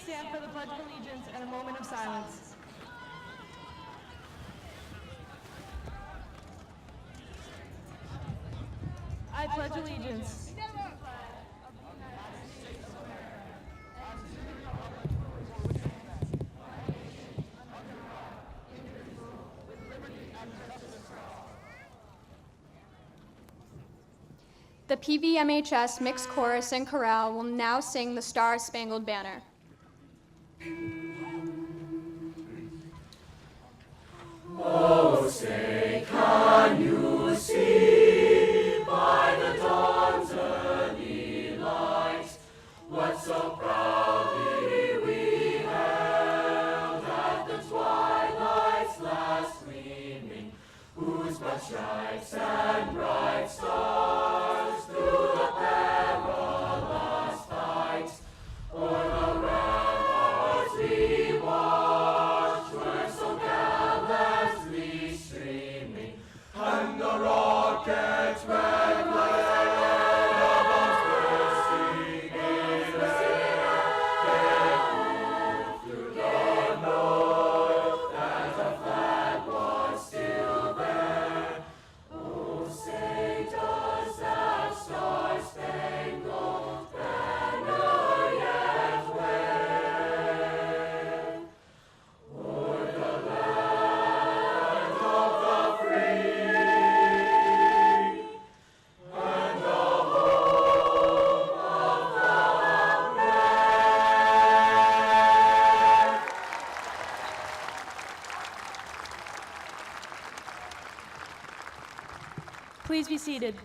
stand for the Pledge of Allegiance and a moment of silence. I pledge allegiance The PVMHS Mixed Chorus and Chorale will now sing the Star-Spangled Banner. Oh, say, can you see by the dawn's early light what so proudly we held at the twilight's last gleaming, whose broad stripes and bright stars through the perilous fight o'er the ramparts we watched were so gallantly streaming, and the rocket's red glare of bombs bursting in air echoed through the north that the flag was still there. Oh, say, does that star-spangled banner yet wave o'er the land of the free and the home of the brave? Please be seated.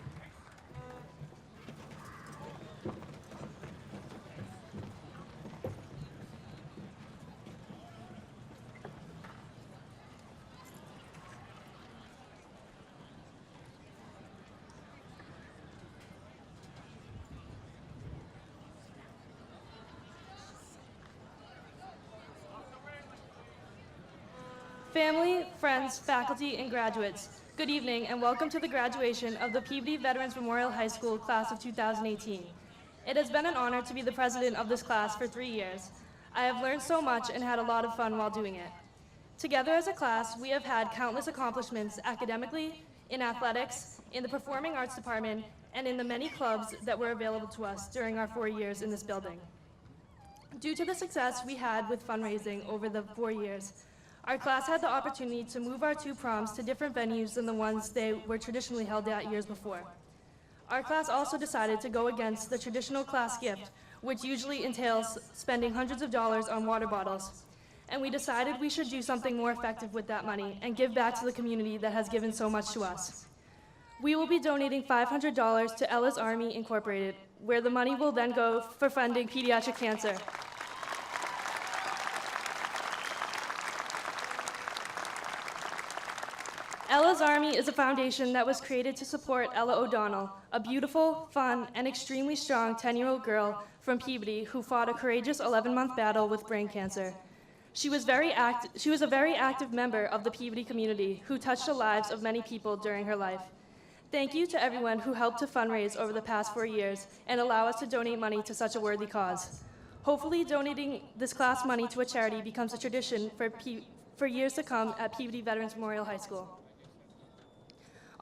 Family, friends, faculty, and graduates, good evening and welcome to the graduation of the Peabody Veterans Memorial High School class of 2018. It has been an honor to be the president of this class for 3 years. I have learned so much and had a lot of fun while doing it. Together as a class, we have had countless accomplishments academically, in athletics, in the performing arts department, and in the many clubs that were available to us during our 4 years in this building. Due to the success we had with fundraising over the 4 years, our class had the opportunity to move our 2 proms to different venues than the ones they were traditionally held at years before. Our class also decided to go against the traditional class gift, which usually entails spending hundreds of dollars on water bottles. And we decided we should do something more effective with that money and give back to the community that has given so much to us. We will be donating $500 to Ella's Army Incorporated, where the money will then go for funding pediatric cancer. Ella's Army is a foundation that was created to support Ella O'Donnell, a beautiful, fun, and extremely strong 10-year-old girl from Peabody who fought a courageous 11-month battle with brain cancer. She was a very active member of the Peabody community who touched the lives of many people during her life. Thank you to everyone who helped to fundraise over the past 4 years and allow us to donate money to such a worthy cause. Hopefully, donating this class money to a charity becomes a tradition for years to come at Peabody Veterans Memorial High School.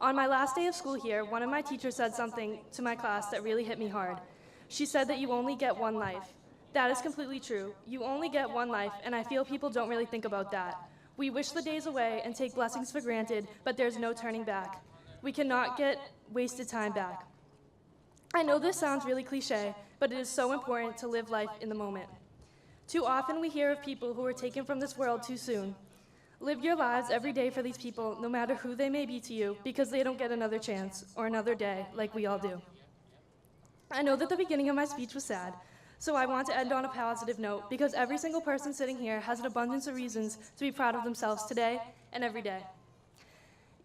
On my last day of school here, one of my teachers said something to my class that really hit me hard. She said that you only get one life. That is completely true. You only get one life, and I feel people don't really think about that. We wish the days away and take blessings for granted, but there's no turning back. We cannot get wasted time back. I know this sounds really cliche, but it is so important to live life in the moment. Too often we hear of people who were taken from this world too soon. Live your lives every day for these people, no matter who they may be to you, because they don't get another chance or another day like we all do. I know that the beginning of my speech was sad, so I want to end on a positive note, because every single person sitting here has an abundance of reasons to be proud of themselves today and every day.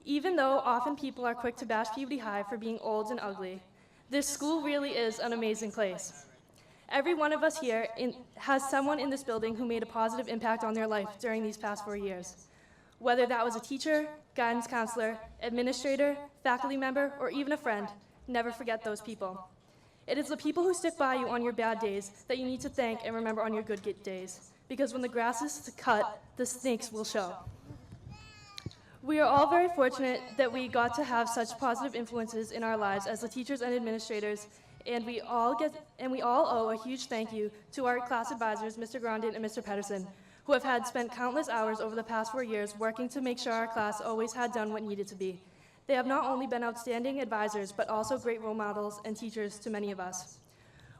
Even though often people are quick to bash Peabody High for being old and ugly, this school really is an amazing place. Every one of us here has someone in this building who made a positive impact on their life during these past 4 years. Whether that was a teacher, guidance counselor, administrator, faculty member, or even a friend, never forget those people. It is the people who stick by you on your bad days that you need to thank and remember on your good days, because when the grass is cut, the snakes will show. We are all very fortunate that we got to have such positive influences in our lives as the teachers and administrators, and we all owe a huge thank you to our class advisors, Mr. Grondin and Mr. Pedersen, who have had spent countless hours over the past 4 years working to make sure our class always had done what needed to be. They have not only been outstanding advisors, but also great role models and teachers to many of us.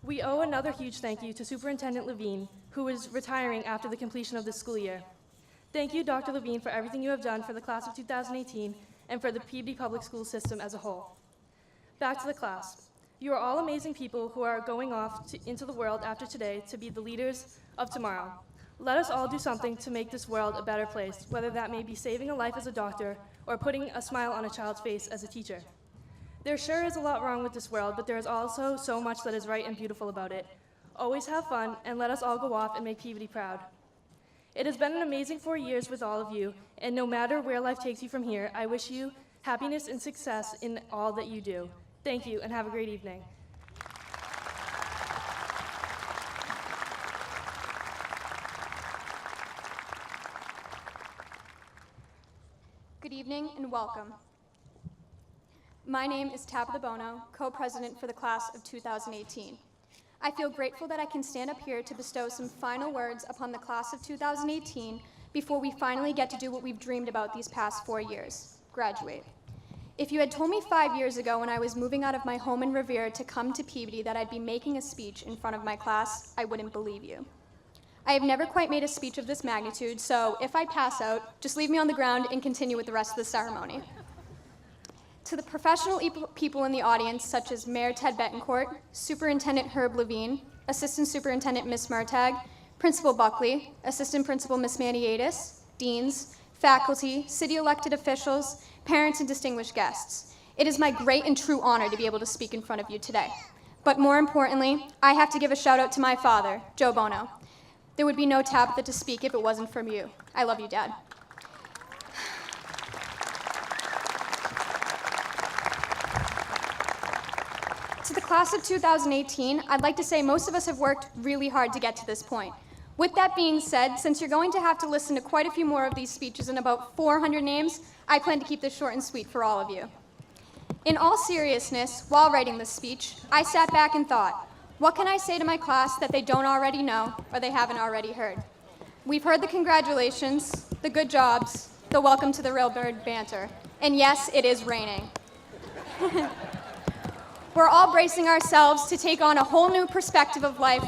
We owe another huge thank you to Superintendent Levine, who is retiring after the completion of this school year. Thank you, Dr. Levine, for everything you have done for the class of 2018 and for the Peabody Public School system as a whole. Back to the class. You are all amazing people who are going off into the world after today to be the leaders of tomorrow. Let us all do something to make this world a better place, whether that may be saving a life as a doctor or putting a smile on a child's face as a teacher. There sure is a lot wrong with this world, but there is also so much that is right and beautiful about it. Always have fun, and let us all go off and make Peabody proud. It has been an amazing 4 years with all of you, and no matter where life takes you from here, I wish you happiness and success in all that you do. Thank you, and have a great evening. Good evening and welcome. My name is Tabitha Bono, co-president for the class of 2018. I feel grateful that I can stand up here to bestow some final words upon the class of 2018 before we finally get to do what we've dreamed about these past 4 years, graduate. If you had told me 5 years ago when I was moving out of my home in Revere to come to Peabody that I'd be making a speech in front of my class, I wouldn't believe you. I have never quite made a speech of this magnitude, so if I pass out, just leave me on the ground and continue with the rest of the ceremony. To the professional people in the audience, such as Mayor Ted Betancourt, Superintendent Herb Levine, Assistant Superintendent Ms. Murtagh, Principal Buckley, Assistant Principal Ms. Maniatis, deans, faculty, city elected officials, parents, and distinguished guests. It is my great and true honor to be able to speak in front of you today. But more importantly, I have to give a shout out to my father, Joe Bono. There would be no Tabitha to speak if it wasn't from you. I love you, Dad. To the class of 2018, I'd like to say most of us have worked really hard to get to this point. With that being said, since you're going to have to listen to quite a few more of these speeches and about 400 names, I plan to keep this short and sweet for all of you. In all seriousness, while writing this speech, I sat back and thought, what can I say to my class that they don't already know or they haven't already heard? We've heard the congratulations, the good jobs, the welcome to the Railbird banter, and yes, it is raining. We're all bracing ourselves to take on a whole new perspective of life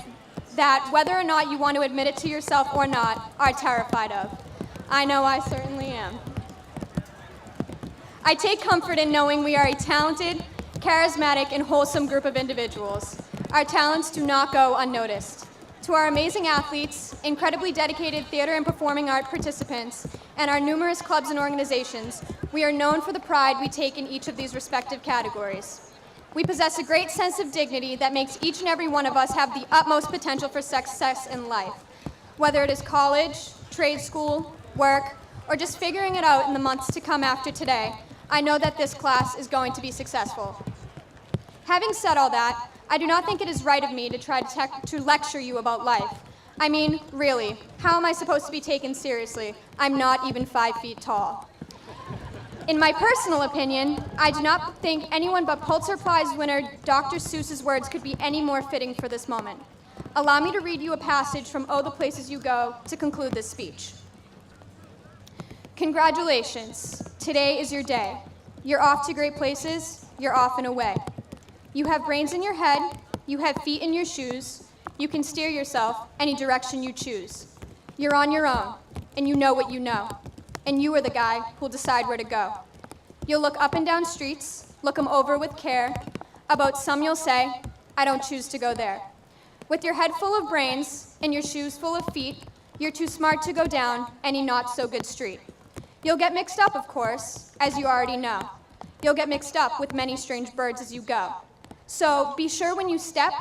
that, whether or not you want to admit it to yourself or not, are terrified of. I know I certainly am. I take comfort in knowing we are a talented, charismatic, and wholesome group of individuals. Our talents do not go unnoticed. To our amazing athletes, incredibly dedicated theater and performing art participants, and our numerous clubs and organizations, we are known for the pride we take in each of these respective categories. We possess a great sense of dignity that makes each and every one of us have the utmost potential for success in life. Whether it is college, trade school, work, or just figuring it out in the months to come after today, I know that this class is going to be successful. Having said all that, I do not think it is right of me to try to lecture you about life. I mean, really, how am I supposed to be taken seriously? I'm not even 5 feet tall. In my personal opinion, I do not think anyone but Pulitzer Prize winner Dr. Seuss's words could be any more fitting for this moment. Allow me to read you a passage from Oh, the Places You Go to conclude this speech. Congratulations, today is your day. You're off to great places, you're off and away. You have brains in your head, you have feet in your shoes, you can steer yourself any direction you choose. You're on your own, and you know what you know, and you are the guy who'll decide where to go. You'll look up and down streets, look them over with care. About some you'll say, I don't choose to go there. With your head full of brains and your shoes full of feet, you're too smart to go down any not-so-good street. You'll get mixed up, of course, as you already know. You'll get mixed up with many strange birds as you go. So be sure when you step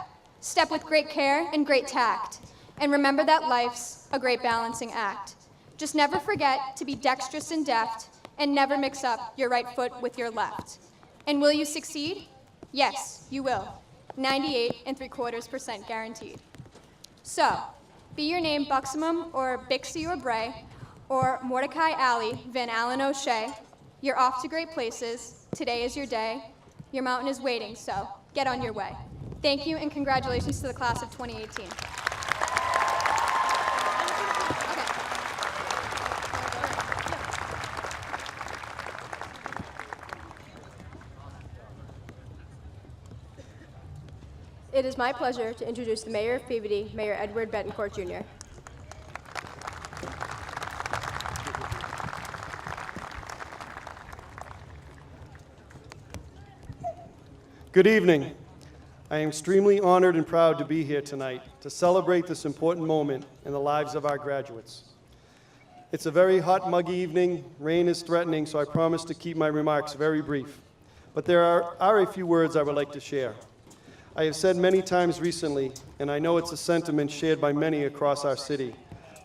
with great care and great tact, and remember that life's a great balancing act. Just never forget to be dexterous and deft, and never mix up your right foot with your left. And will you succeed? Yes, you will. 98 3/4% guaranteed. So, be your name Buxomum or Bixby or Bray, or Mordecai Alley, Van Allen O'Shea, you're off to great places. Today is your day. Your mountain is waiting, so get on your way. Thank you and congratulations to the class of 2018. It is my pleasure to introduce the Mayor of Peabody, Mayor Edward Betancourt, Jr. Good evening. I am extremely honored and proud to be here tonight to celebrate this important moment in the lives of our graduates. It's a very hot, muggy evening. Rain is threatening, so I promise to keep my remarks very brief. But there are a few words I would like to share. I have said many times recently, and I know it's a sentiment shared by many across our city,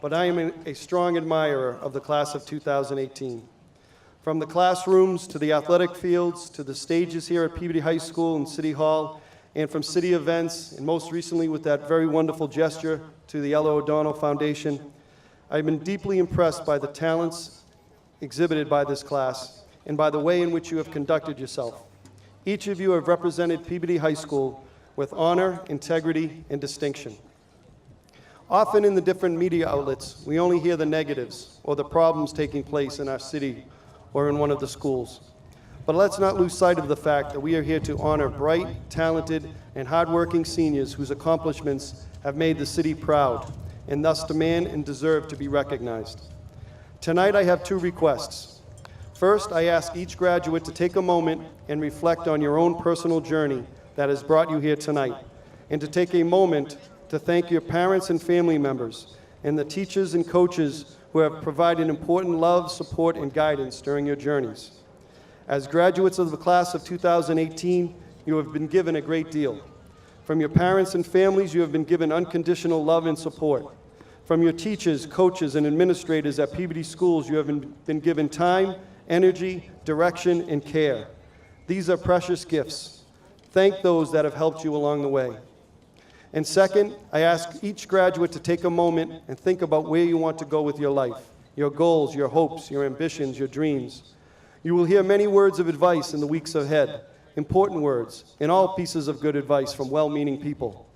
but I am a strong admirer of the class of 2018. From the classrooms to the athletic fields to the stages here at Peabody High School and City Hall, and from city events, and most recently with that very wonderful gesture to the Ella O'Donnell Foundation, I've been deeply impressed by the talents exhibited by this class and by the way in which you have conducted yourself. Each of you have represented Peabody High School with honor, integrity, and distinction. Often in the different media outlets, we only hear the negatives or the problems taking place in our city or in one of the schools. But let's not lose sight of the fact that we are here to honor bright, talented, and hardworking seniors whose accomplishments have made the city proud and thus demand and deserve to be recognized. Tonight I have two requests. First, I ask each graduate to take a moment and reflect on your own personal journey that has brought you here tonight, and to take a moment to thank your parents and family members and the teachers and coaches who have provided important love, support, and guidance during your journeys. As graduates of the class of 2018, you have been given a great deal. From your parents and families, you have been given unconditional love and support. From your teachers, coaches, and administrators at Peabody Schools, you have been given time, energy, direction, and care. These are precious gifts. Thank those that have helped you along the way. And second, I ask each graduate to take a moment and think about where you want to go with your life, your goals, your hopes, your ambitions, your dreams. You will hear many words of advice in the weeks ahead, important words, and all pieces of good advice from well-meaning people.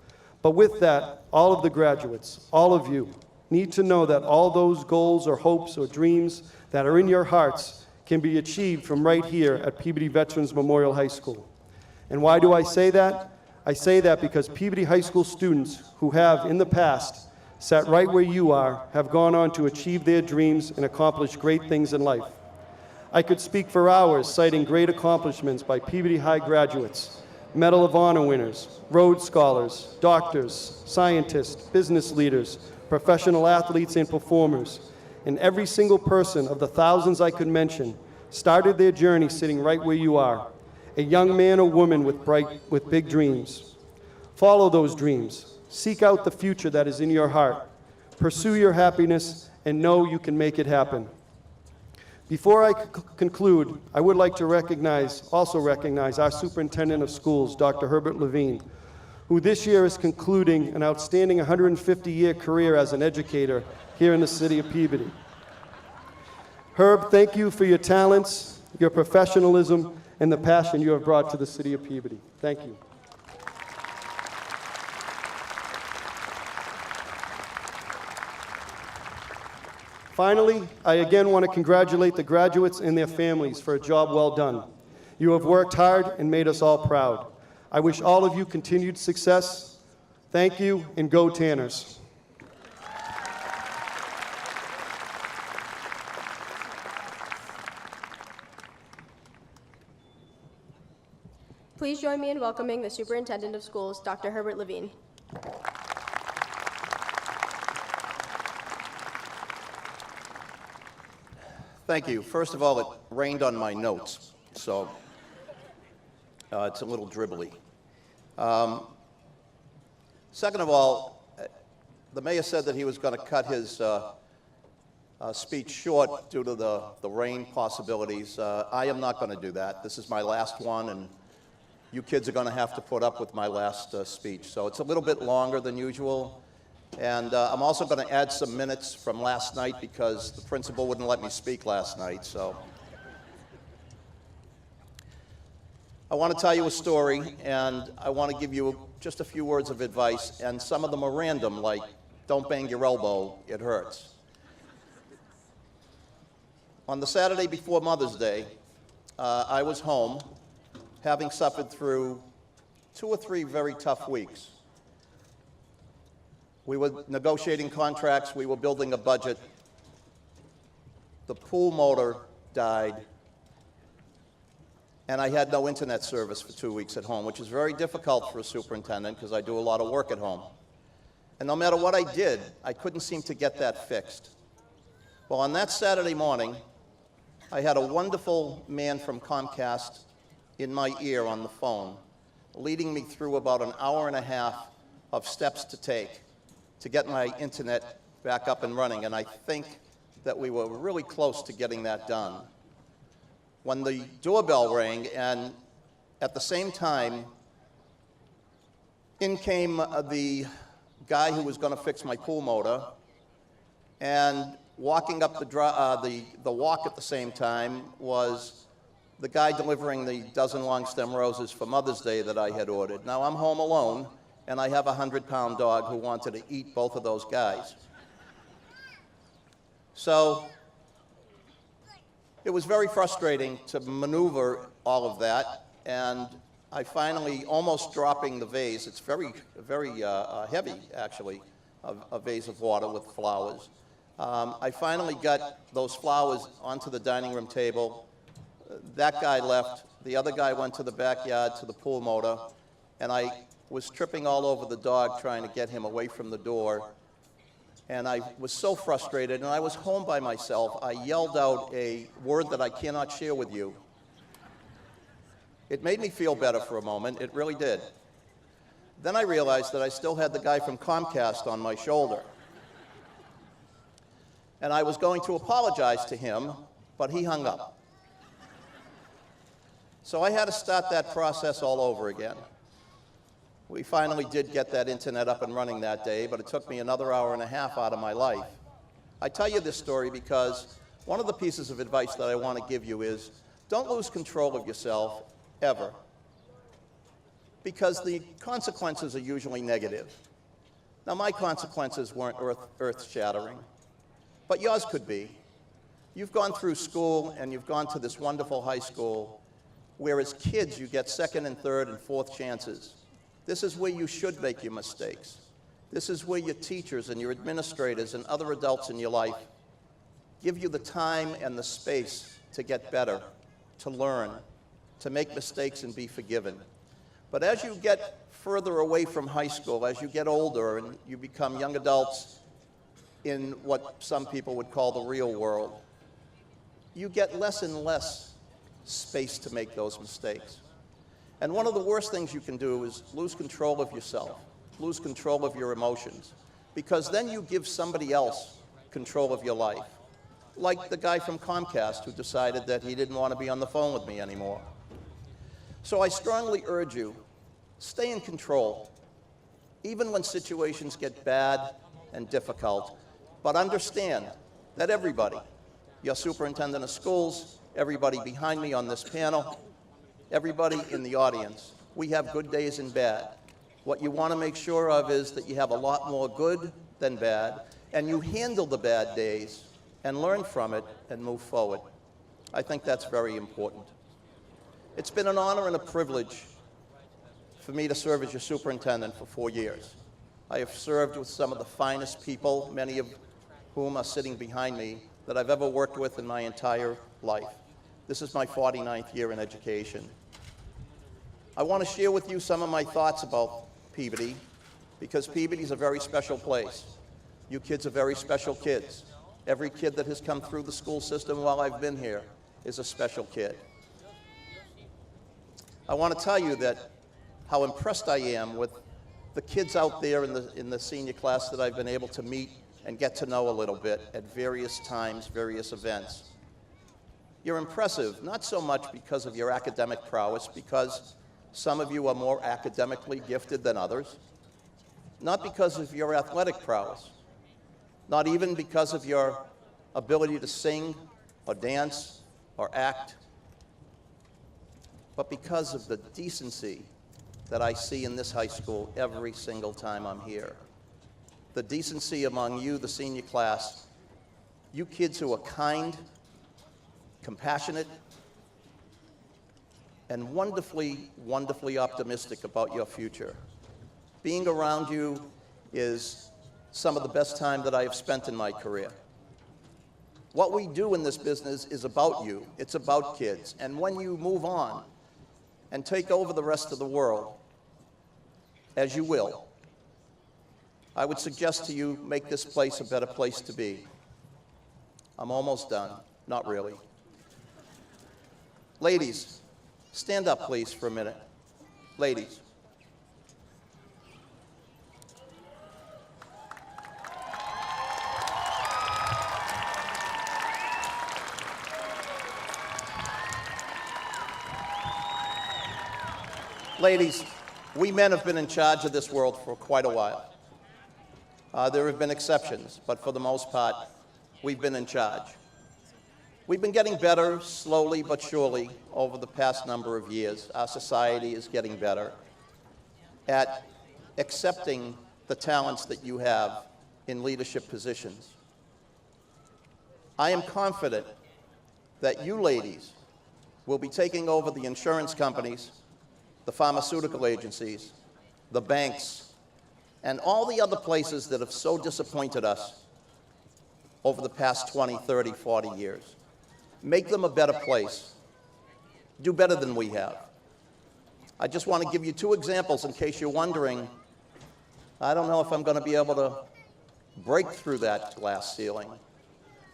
But with that, all of the graduates, all of you, need to know that all those goals or hopes or dreams that are in your hearts can be achieved from right here at Peabody Veterans Memorial High School. And why do I say that? I say that because Peabody High School students who have, in the past, sat right where you are, have gone on to achieve their dreams and accomplish great things in life. I could speak for hours citing great accomplishments by Peabody High graduates, Medal of Honor winners, Rhodes Scholars, doctors, scientists, business leaders, professional athletes and performers, and every single person of the thousands I could mention started their journey sitting right where you are, a young man or woman with big dreams. Follow those dreams. Seek out the future that is in your heart. Pursue your happiness and know you can make it happen. Before I conclude, I would like to also recognize our Superintendent of Schools, Dr. Herbert Levine, who this year is concluding an outstanding 150-year career as an educator here in the city of Peabody. Herb, thank you for your talents, your professionalism, and the passion you have brought to the city of Peabody. Thank you. Finally, I again want to congratulate the graduates and their families for a job well done. You have worked hard and made us all proud. I wish all of you continued success. Thank you, and go Tanners. Please join me in welcoming the Superintendent of Schools, Dr. Herbert Levine. Thank you. First of all, it rained on my notes, so it's a little dribbly. Second of all, the mayor said that he was going to cut his speech short due to the rain possibilities. I am not going to do that. This is my last one, and you kids are going to have to put up with my last speech. So it's a little bit longer than usual. And I'm also going to add some minutes from last night because the principal wouldn't let me speak last night. So I want to tell you a story, and I want to give you just a few words of advice, and some of them are random, like don't bang your elbow, it hurts. On the Saturday before Mother's Day, I was home, having suffered through 2 or 3 very tough weeks. We were negotiating contracts, we were building a budget. The pool motor died, and I had no internet service for 2 weeks at home, which is very difficult for a superintendent because I do a lot of work at home. And no matter what I did, I couldn't seem to get that fixed. Well, on that Saturday morning, I had a wonderful man from Comcast in my ear on the phone, leading me through about an hour and a half of steps to take to get my internet back up and running, and I think that we were really close to getting that done. When the doorbell rang, and at the same time, in came the guy who was going to fix my pool motor, and walking up the walk at the same time was the guy delivering the dozen long stem roses for Mother's Day that I had ordered. Now, I'm home alone, and I have a 100-pound dog who wanted to eat both of those guys. So it was very frustrating to maneuver all of that, and I finally, almost dropping the vase, it's very heavy, actually, a vase of water with flowers. I finally got those flowers onto the dining room table. That guy left. The other guy went to the backyard to the pool motor, and I was tripping all over the dog trying to get him away from the door. And I was so frustrated, and I was home by myself. I yelled out a word that I cannot share with you. It made me feel better for a moment. It really did. Then I realized that I still had the guy from Comcast on my shoulder. And I was going to apologize to him, but he hung up. So I had to start that process all over again. We finally did get that internet up and running that day, but it took me another hour and a half out of my life. I tell you this story because one of the pieces of advice that I want to give you is don't lose control of yourself, ever. Because the consequences are usually negative. Now, my consequences weren't earth-shattering, but yours could be. You've gone through school, and you've gone to this wonderful high school, where as kids you get second and third and fourth chances. This is where you should make your mistakes. This is where your teachers and your administrators and other adults in your life give you the time and the space to get better, to learn, to make mistakes and be forgiven. But as you get further away from high school, as you get older and you become young adults in what some people would call the real world, you get less and less space to make those mistakes. And one of the worst things you can do is lose control of yourself, lose control of your emotions, because then you give somebody else control of your life, like the guy from Comcast who decided that he didn't want to be on the phone with me anymore. So I strongly urge you, stay in control, even when situations get bad and difficult, but understand that everybody, your superintendent of schools, everybody behind me on this panel, everybody in the audience, we have good days and bad. What you want to make sure of is that you have a lot more good than bad, and you handle the bad days and learn from it and move forward. I think that's very important. It's been an honor and a privilege for me to serve as your superintendent for 4 years. I have served with some of the finest people, many of whom are sitting behind me, that I've ever worked with in my entire life. This is my 49th year in education. I want to share with you some of my thoughts about Peabody, because Peabody is a very special place. You kids are very special kids. Every kid that has come through the school system while I've been here is a special kid. I want to tell you that how impressed I am with the kids out there in the senior class that I've been able to meet and get to know a little bit at various times, various events. You're impressive, not so much because of your academic prowess, because Some of you are more academically gifted than others, not because of your athletic prowess, not even because of your ability to sing or dance or act, but because of the decency that I see in this high school every single time I'm here. The decency among you, the senior class, you kids who are kind, compassionate, and wonderfully, wonderfully optimistic about your future. Being around you is some of the best time that I have spent in my career. What we do in this business is about you. It's about kids. And when you move on and take over the rest of the world, as you will, I would suggest to you, make this place a better place to be. I'm almost done. Not really. Ladies, stand up, please, for a minute. Ladies. Ladies, we men have been in charge of this world for quite a while. There have been exceptions, but for the most part, we've been in charge. We've been getting better, slowly but surely, over the past number of years. Our society is getting better at accepting the talents that you have in leadership positions. I am confident that you ladies will be taking over the insurance companies, the pharmaceutical agencies, the banks, and all the other places that have so disappointed us over the past 20, 30, 40 years. Make them a better place. Do better than we have. I just want to give you two examples in case you're wondering, I don't know if I'm going to be able to break through that glass ceiling.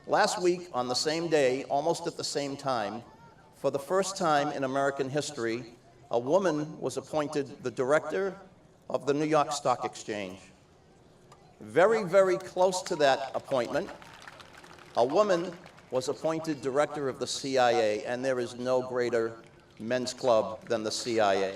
Last week, on the same day, almost at the same time, for the first time in American history, a woman was appointed the director of the New York Stock Exchange. Very, very close to that appointment, a woman was appointed director of the CIA, and there is no greater men's club than the CIA.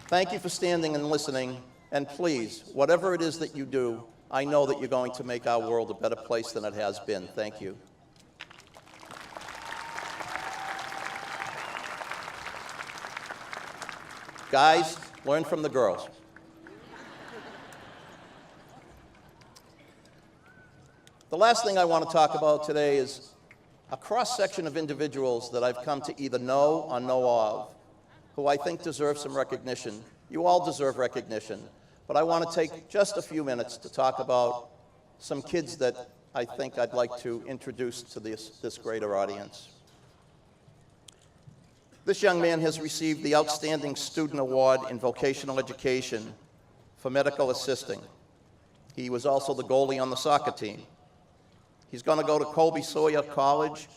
Thank you for standing and listening, and please, whatever it is that you do, I know that you're going to make our world a better place than it has been. Thank you. Guys, learn from the girls. The last thing I want to talk about today is a cross-section of individuals that I've come to either know or know of, who I think deserve some recognition. You all deserve recognition, but I want to take just a few minutes to talk about some kids that I think I'd like to introduce to this greater audience. This young man has received the Outstanding Student Award in Vocational Education for medical assisting. He was also the goalie on the soccer team. He's going to go to Colby Sawyer College,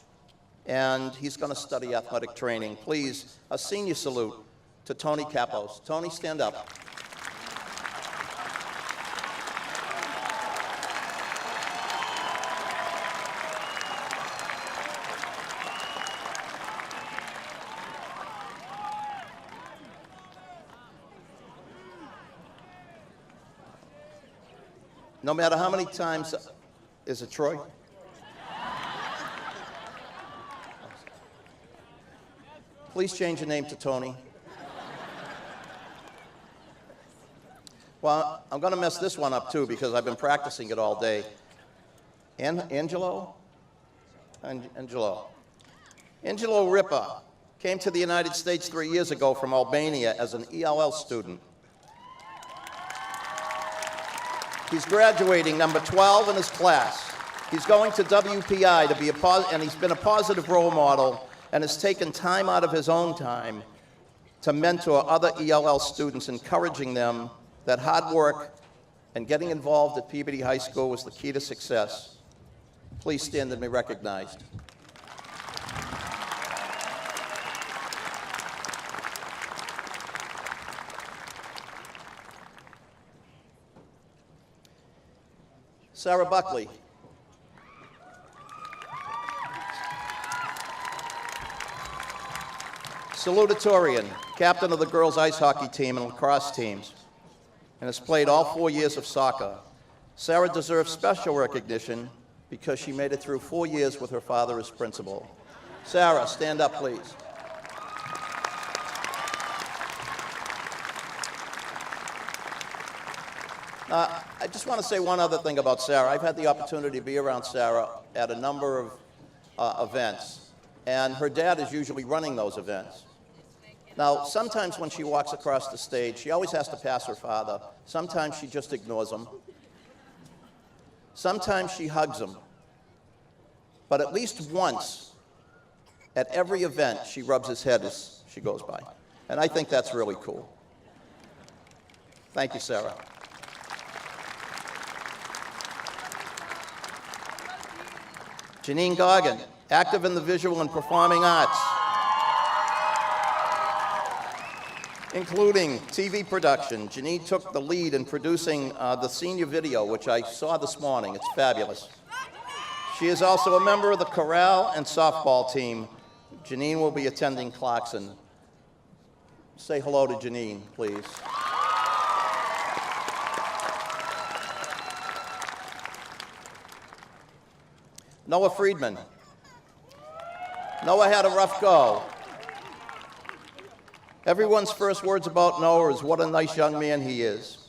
and he's going to study athletic training. Please, a senior salute to Tony Capos. Tony, stand up. No matter how many times, is it Troy? Please change your name to Tony. Well, I'm going to mess this one up too because I've been practicing it all day. Angelo Ripa came to the United States 3 years ago from Albania as an ELL student. He's graduating number 12 in his class. He's going to WPI to be and he's been a positive role model and has taken time out of his own time to mentor other ELL students, encouraging them that hard work and getting involved at Peabody High School was the key to success. Please stand and be recognized. Sarah Buckley. Salutatorian, captain of the girls' ice hockey team and lacrosse teams, and has played all 4 years of soccer. Sarah deserves special recognition because she made it through 4 years with her father as principal. Sarah, stand up, please. I just want to say one other thing about Sarah. I've had the opportunity to be around Sarah at a number of events, and her dad is usually running those events. Now, sometimes when she walks across the stage, she always has to pass her father. Sometimes she just ignores him. Sometimes she hugs him. But at least once, at every event, she rubs his head as she goes by. And I think that's really cool. Thank you, Sarah. Janine Goggin, active in the visual and performing arts, including TV production. Janine took the lead in producing the senior video, which I saw this morning. It's fabulous. She is also a member of the chorale and softball team. Janine will be attending Clarkson. Say hello to Janine, please. Noah Friedman. Noah had a rough go. Everyone's first words about Noah is what a nice young man he is.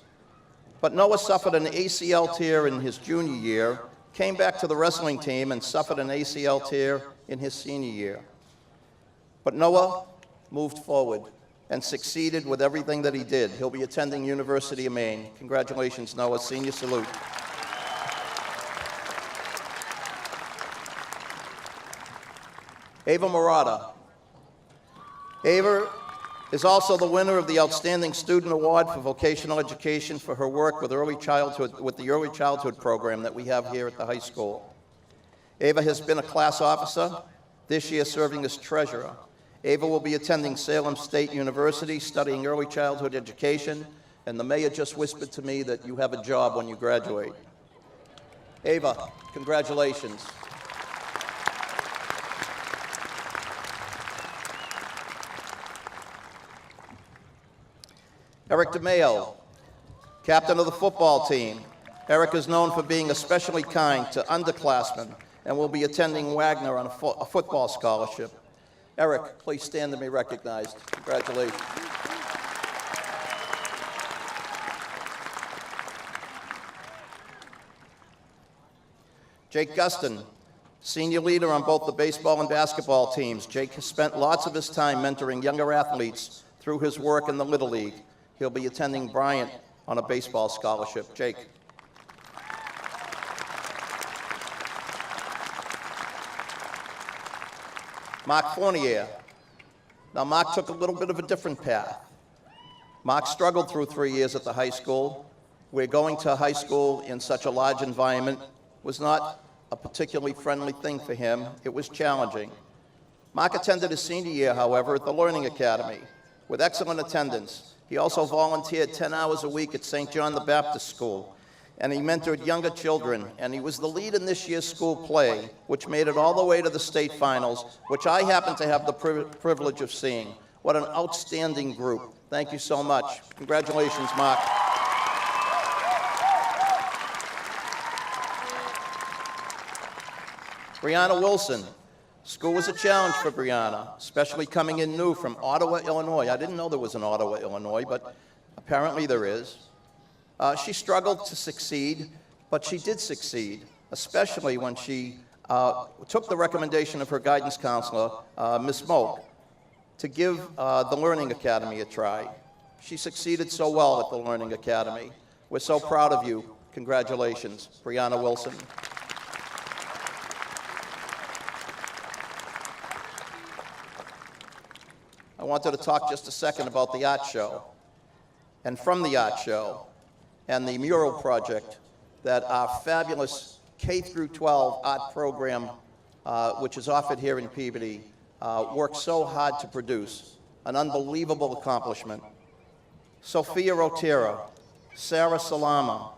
But Noah suffered an ACL tear in his junior year, came back to the wrestling team and suffered an ACL tear in his senior year. But Noah moved forward and succeeded with everything that he did. He'll be attending University of Maine. Congratulations, Noah. Senior salute. Ava Murata. Ava is also the winner of the Outstanding Student Award for Vocational Education for her work with the early childhood program that we have here at the high school. Ava has been a class officer, this year serving as treasurer. Ava will be attending Salem State University, studying early childhood education, and the mayor just whispered to me that you have a job when you graduate. Ava, congratulations. Eric DeMayo, captain of the football team. Eric is known for being especially kind to underclassmen and will be attending Wagner on a football scholarship. Eric, please stand to be recognized. Congratulations. Jake Guston, senior leader on both the baseball and basketball teams. Jake has spent lots of his time mentoring younger athletes through his work in the Little League. He'll be attending Bryant on a baseball scholarship. Jake. Mark Fournier. Now, Mark took a little bit of a different path. Mark struggled through 3 years at the high school, where going to high school in such a large environment was not a particularly friendly thing for him. It was challenging. Mark attended his senior year, however, at the Learning Academy with excellent attendance. He also volunteered 10 hours a week at St. John the Baptist School, and he mentored younger children, and he was the lead in this year's school play, which made it all the way to the state finals, which I happen to have the privilege of seeing. What an outstanding group. Thank you so much. Congratulations, Mark. Brianna Wilson. School was a challenge for Brianna, especially coming in new from Ottawa, Illinois. I didn't know there was an Ottawa, Illinois, but apparently there is. She struggled to succeed, but she did succeed, especially when she took the recommendation of her guidance counselor, Ms. Moak, to give the Learning Academy a try. She succeeded so well at the Learning Academy. We're so proud of you. Congratulations, Brianna Wilson. I wanted to talk just a second about the art show, and from the art show and the mural project that our fabulous K-12 art program, which is offered here in Peabody, worked so hard to produce. An unbelievable accomplishment. Sophia Rotera, Sarah Salama,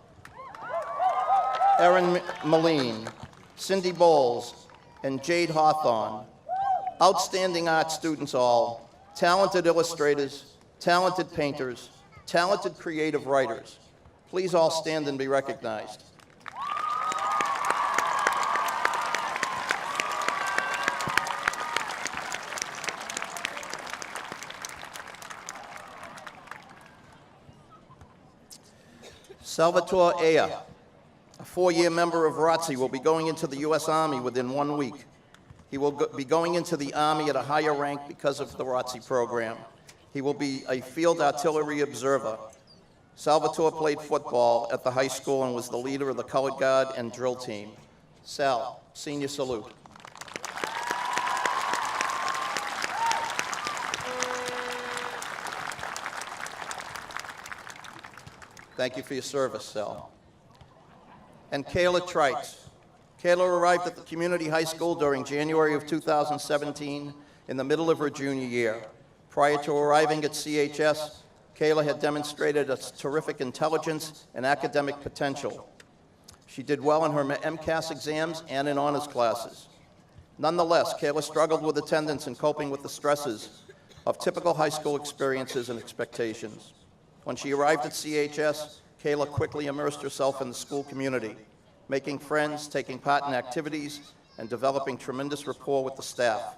Erin Moline, Cindy Bowles, and Jade Hawthorne, outstanding art students all, talented illustrators, talented painters, talented creative writers. Please all stand and be recognized. Salvatore Aya, a 4-year member of ROTC, will be going into the U.S. Army within 1 week. He will be going into the Army at a higher rank because of the ROTC program. He will be a field artillery observer. Salvatore played football at the high school and was the leader of the colored guard and drill team. Sal, senior salute. Thank you for your service, Sal. And Kayla Trites. Kayla arrived at the community high school during January of 2017 in the middle of her junior year. Prior to arriving at CHS, Kayla had demonstrated a terrific intelligence and academic potential. She did well in her MCAS exams and in honors classes. Nonetheless, Kayla struggled with attendance and coping with the stresses of typical high school experiences and expectations. When she arrived at CHS, Kayla quickly immersed herself in the school community, making friends, taking part in activities, and developing tremendous rapport with the staff.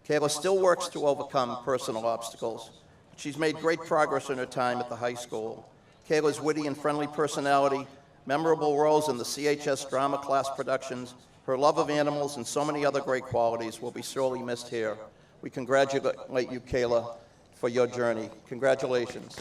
Kayla still works to overcome personal obstacles. She's made great progress in her time at the high school. Kayla's witty and friendly personality, memorable roles in the CHS drama class productions, her love of animals, and so many other great qualities will be sorely missed here. We congratulate you, Kayla, for your journey. Congratulations.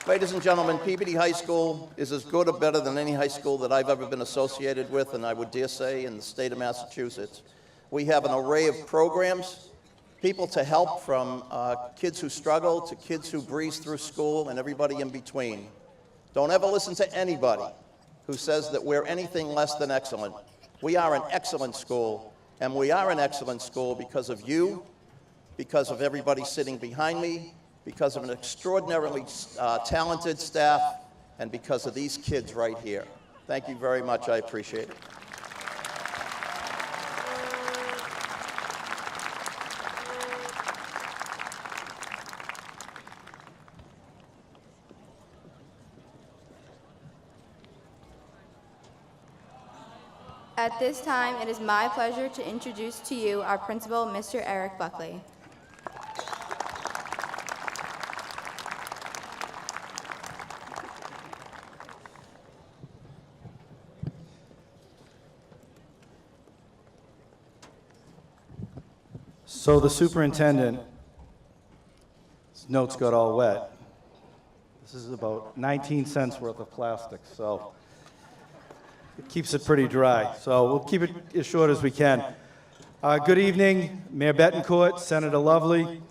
Ladies and gentlemen, Peabody High School is as good or better than any high school that I've ever been associated with, and I would dare say in the state of Massachusetts. We have an array of programs, people to help, from kids who struggle to kids who breeze through school and everybody in between. Don't ever listen to anybody who says that we're anything less than excellent. We are an excellent school, and we are an excellent school because of you, because of everybody sitting behind me, because of an extraordinarily talented staff, and because of these kids right here. Thank you very much. I appreciate it. At this time, it is my pleasure to introduce to you our principal, Mr. Eric Buckley. So the superintendent, his notes got all wet. This is about 19 cents worth of plastic, so it keeps it pretty dry. So we'll keep it as short as we can. Good evening, Mayor Betancourt, Senator Lovely,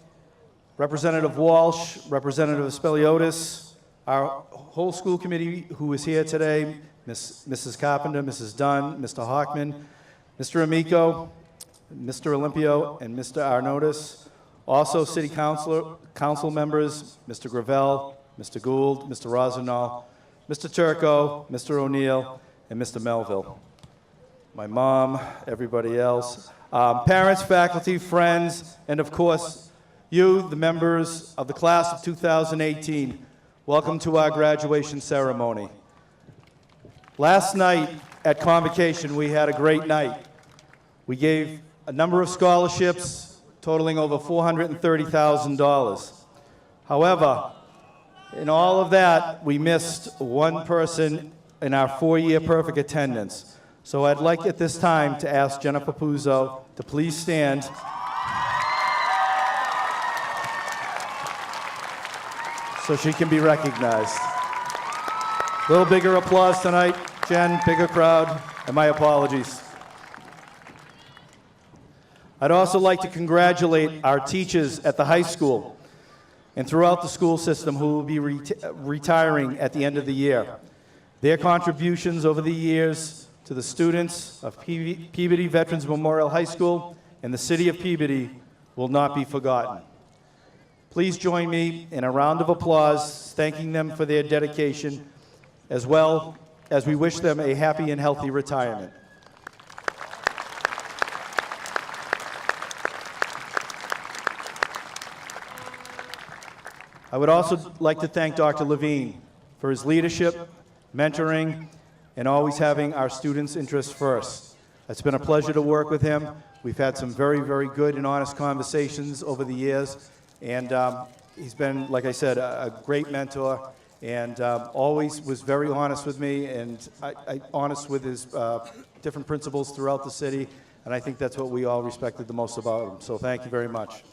Representative Walsh, Representative Speliotis, our whole school committee who is here today, Mrs. Carpenter, Mrs. Dunn, Mr. Hockman, Mr. Amico, Mr. Olympio, and Mr. Arnodis. Also city council members, Mr. Gravel, Mr. Gould, Mr. Rosenall, Mr. Turco, Mr. O'Neill, and Mr. Melville. My mom, everybody else, parents, faculty, friends, and of course, you, the members of the class of 2018. Welcome to our graduation ceremony. Last night at Convocation, we had a great night. We gave a number of scholarships totaling over $430,000. However, in all of that, we missed one person in our 4-year perfect attendance. So I'd like at this time to ask Jennifer Puzo to please stand. So she can be recognized. A little bigger applause tonight, Jen, bigger crowd, and my apologies. I'd also like to congratulate our teachers at the high school and throughout the school system who will be retiring at the end of the year. Their contributions over the years to the students of Peabody Veterans Memorial High School and the city of Peabody will not be forgotten. Please join me in a round of applause thanking them for their dedication, as well as we wish them a happy and healthy retirement. I would also like to thank Dr. Levine for his leadership, mentoring, and always having our students' interests first. It's been a pleasure to work with him. We've had some very, very good and honest conversations over the years, and he's been, like I said, a great mentor, and always was very honest with me, and honest with his different principals throughout the city, and I think that's what we all respected the most about him. So thank you very much.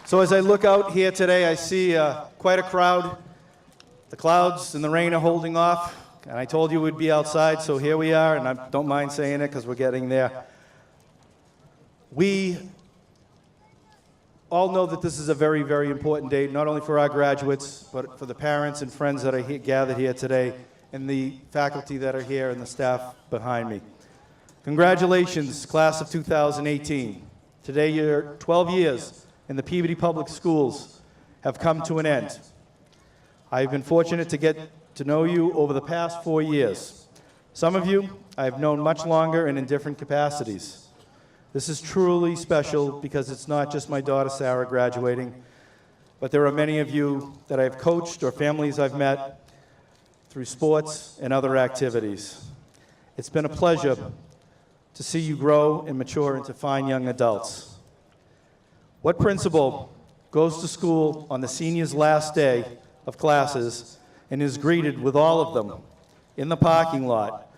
So as I look out here today, I see quite a crowd. The clouds and the rain are holding off, and I told you we'd be outside, so here we are, and I don't mind saying it because we're getting there. We all know that this is a very, very important day, not only for our graduates, but for the parents and friends that are gathered here today, and the faculty that are here and the staff behind me. Congratulations, class of 2018. Today, your 12 years in the Peabody Public Schools have come to an end. I've been fortunate to get to know you over the past 4 years. Some of you I've known much longer and in different capacities. This is truly special because it's not just my daughter Sarah graduating, but there are many of you that I've coached or families I've met through sports and other activities. It's been a pleasure to see you grow and mature into fine young adults. What principal goes to school on the seniors' last day of classes and is greeted with all of them in the parking lot,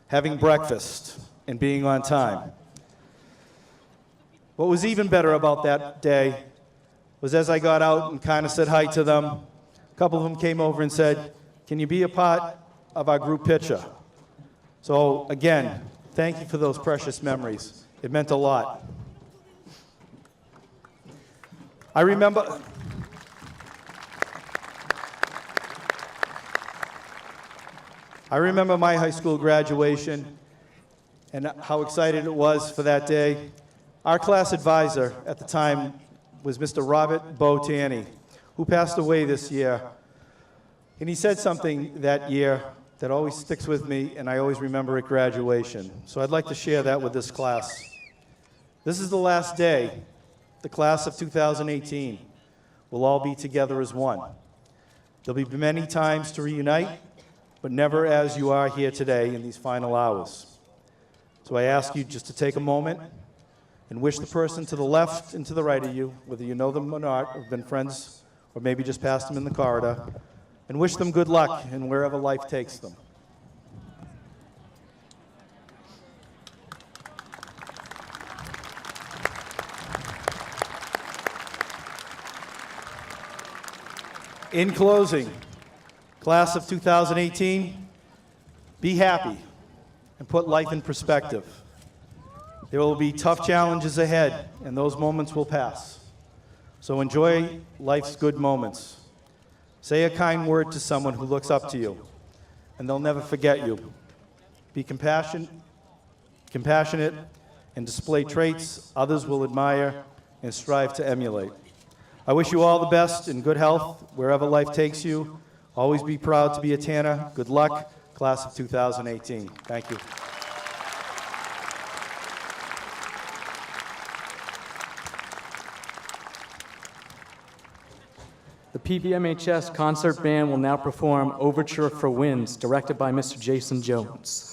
having breakfast and being on time? What was even better about that day was as I got out and kind of said hi to them, a couple of them came over and said, "Can you be a part of our group picture?" So again, thank you for those precious memories. It meant a lot. I remember my high school graduation and how excited it was for that day. Our class advisor at the time was Mr. Robert Botani, who passed away this year. And he said something that year that always sticks with me, and I always remember at graduation. So I'd like to share that with this class. This is the last day. The class of 2018 will all be together as one. There'll be many times to reunite, but never as you are here today in these final hours. So I ask you just to take a moment and wish the person to the left and to the right of you, whether you know them or not, or have been friends, or maybe just passed them in the corridor, and wish them good luck in wherever life takes them. In closing, class of 2018, be happy and put life in perspective. There will be tough challenges ahead, and those moments will pass. So enjoy life's good moments. Say a kind word to someone who looks up to you, and they'll never forget you. Be compassionate, and display traits others will admire and strive to emulate. I wish you all the best and good health wherever life takes you. Always be proud to be a Tanner. Good luck, class of 2018. Thank you. The PBMHS Concert Band will now perform Overture for Winds, directed by Mr. Jason Jones.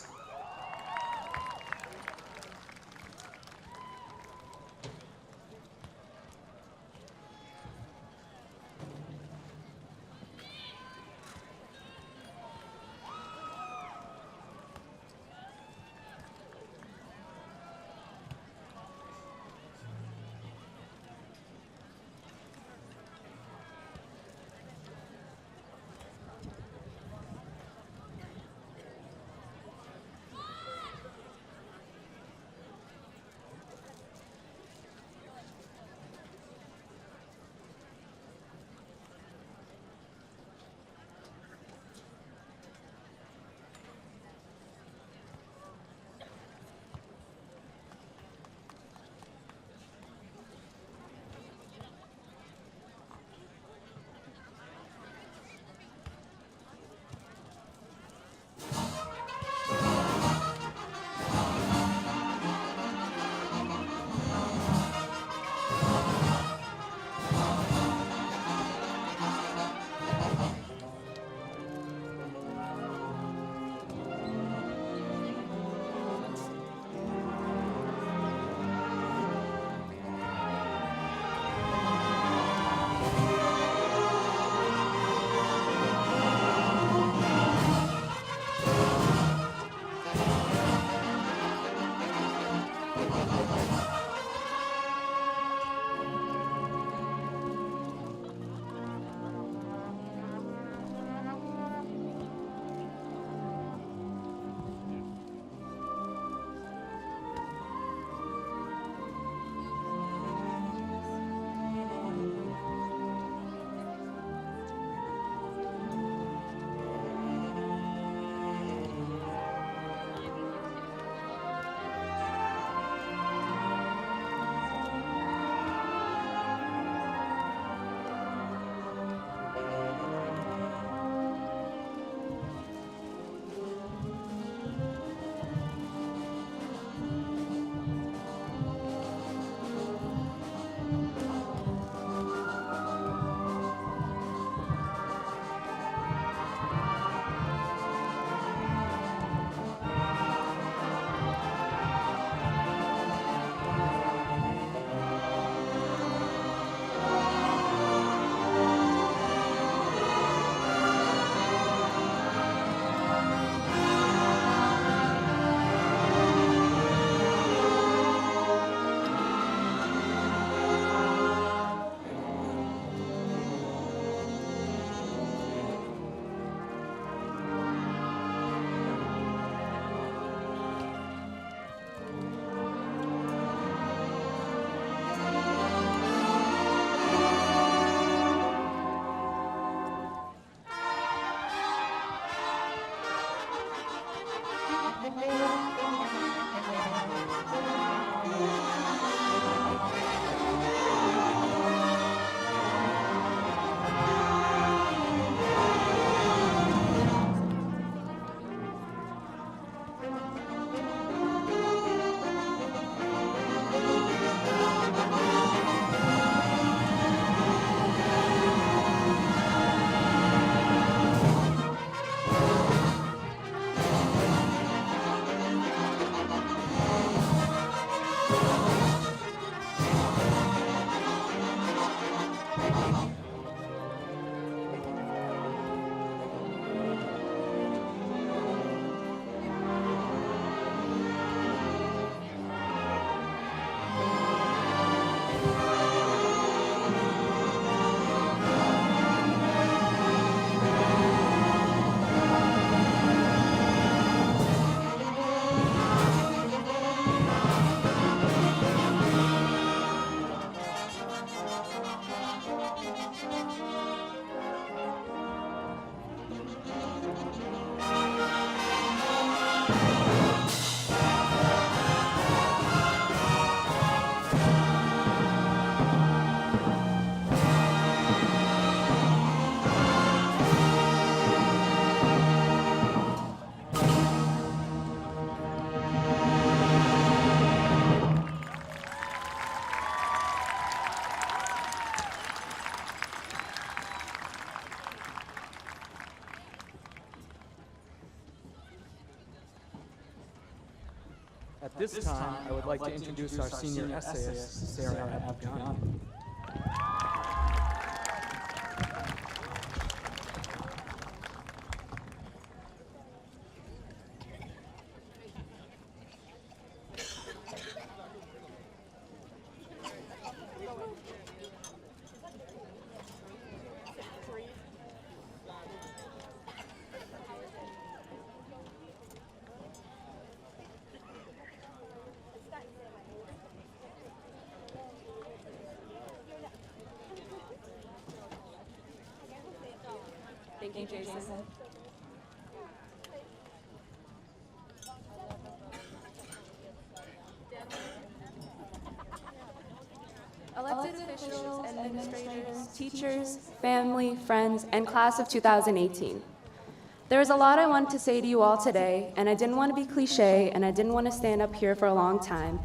At this time, I would like to introduce our senior essayist, Sarah Abgani. Thank you, Jason. Elected officials, administrators, teachers, family, friends, and class of 2018. There is a lot I wanted to say to you all today, and I didn't want to be cliche, and I didn't want to stand up here for a long time.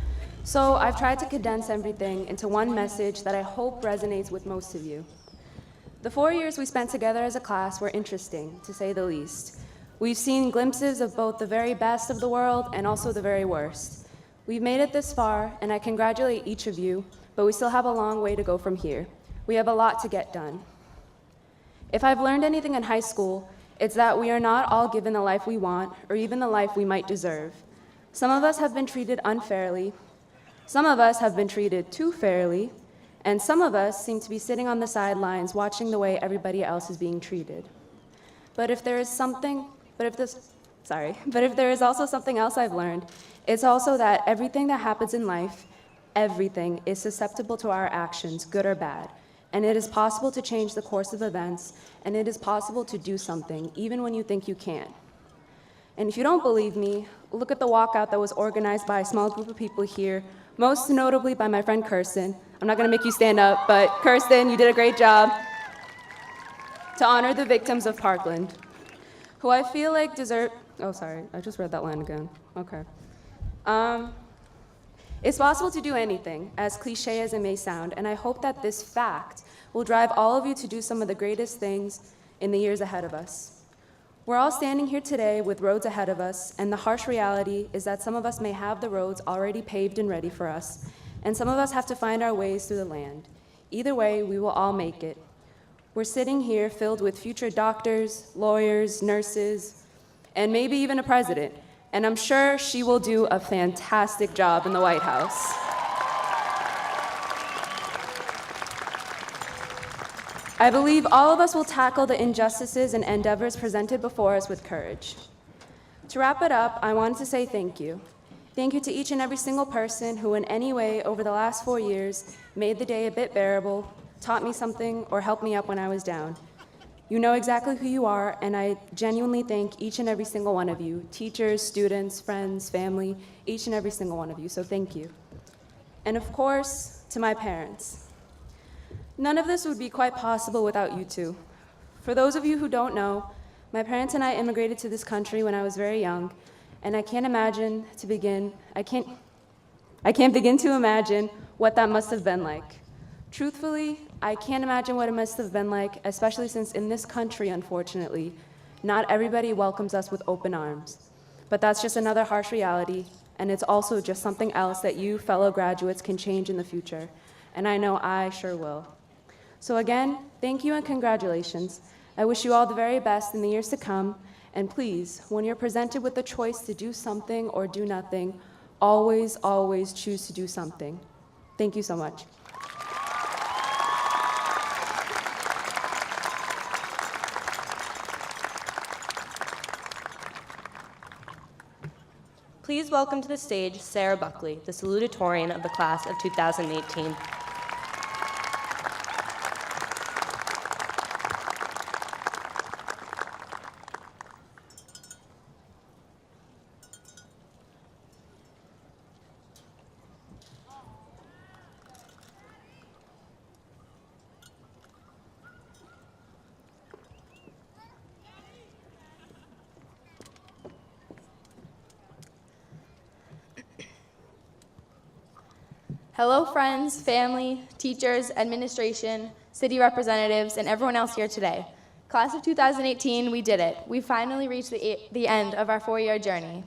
So I've tried to condense everything into one message that I hope resonates with most of you. The 4 years we spent together as a class were interesting, to say the least. We've seen glimpses of both the very best of the world and also the very worst. We've made it this far, and I congratulate each of you, but we still have a long way to go from here. We have a lot to get done. If I've learned anything in high school, it's that we are not all given the life we want or even the life we might deserve. Some of us have been treated unfairly, some of us have been treated too fairly, and some of us seem to be sitting on the sidelines watching the way everybody else is being treated. But if there is also something else I've learned, it's also that everything that happens in life, everything is susceptible to our actions, good or bad. And it is possible to change the course of events, and it is possible to do something, even when you think you can't. And if you don't believe me, look at the walkout that was organized by a small group of people here, most notably by my friend Kirsten. I'm not gonna make you stand up, but Kirsten, you did a great job, to honor the victims of Parkland, who I feel like deserve, oh sorry, I just read that line again, okay. It's possible to do anything, as cliche as it may sound, and I hope that this fact will drive all of you to do some of the greatest things in the years ahead of us. We're all standing here today with roads ahead of us, and the harsh reality is that some of us may have the roads already paved and ready for us, and some of us have to find our ways through the land. Either way, we will all make it. We're sitting here filled with future doctors, lawyers, nurses, and maybe even a president. And I'm sure she will do a fantastic job in the White House. I believe all of us will tackle the injustices and endeavors presented before us with courage. To wrap it up, I wanted to say thank you. Thank you to each and every single person who in any way over the last 4 years made the day a bit bearable, taught me something, or helped me up when I was down. You know exactly who you are, and I genuinely thank each and every single one of you, teachers, students, friends, family, each and every single one of you, so thank you. And of course, to my parents. None of this would be quite possible without you two. For those of you who don't know, my parents and I immigrated to this country when I was very young, and I can't begin to imagine what that must have been like. Truthfully, I can't imagine what it must have been like, especially since in this country, unfortunately, not everybody welcomes us with open arms. But that's just another harsh reality, and it's also just something else that you, fellow graduates, can change in the future. And I know I sure will. So again, thank you and congratulations. I wish you all the very best in the years to come, and please, when you're presented with the choice to do something or do nothing, always, always choose to do something. Thank you so much. Please welcome to the stage Sarah Buckley, the Salutatorian of the class of 2018. Hello, friends, family, teachers, administration, city representatives, and everyone else here today. Class of 2018, we did it. We finally reached the end of our 4-year journey.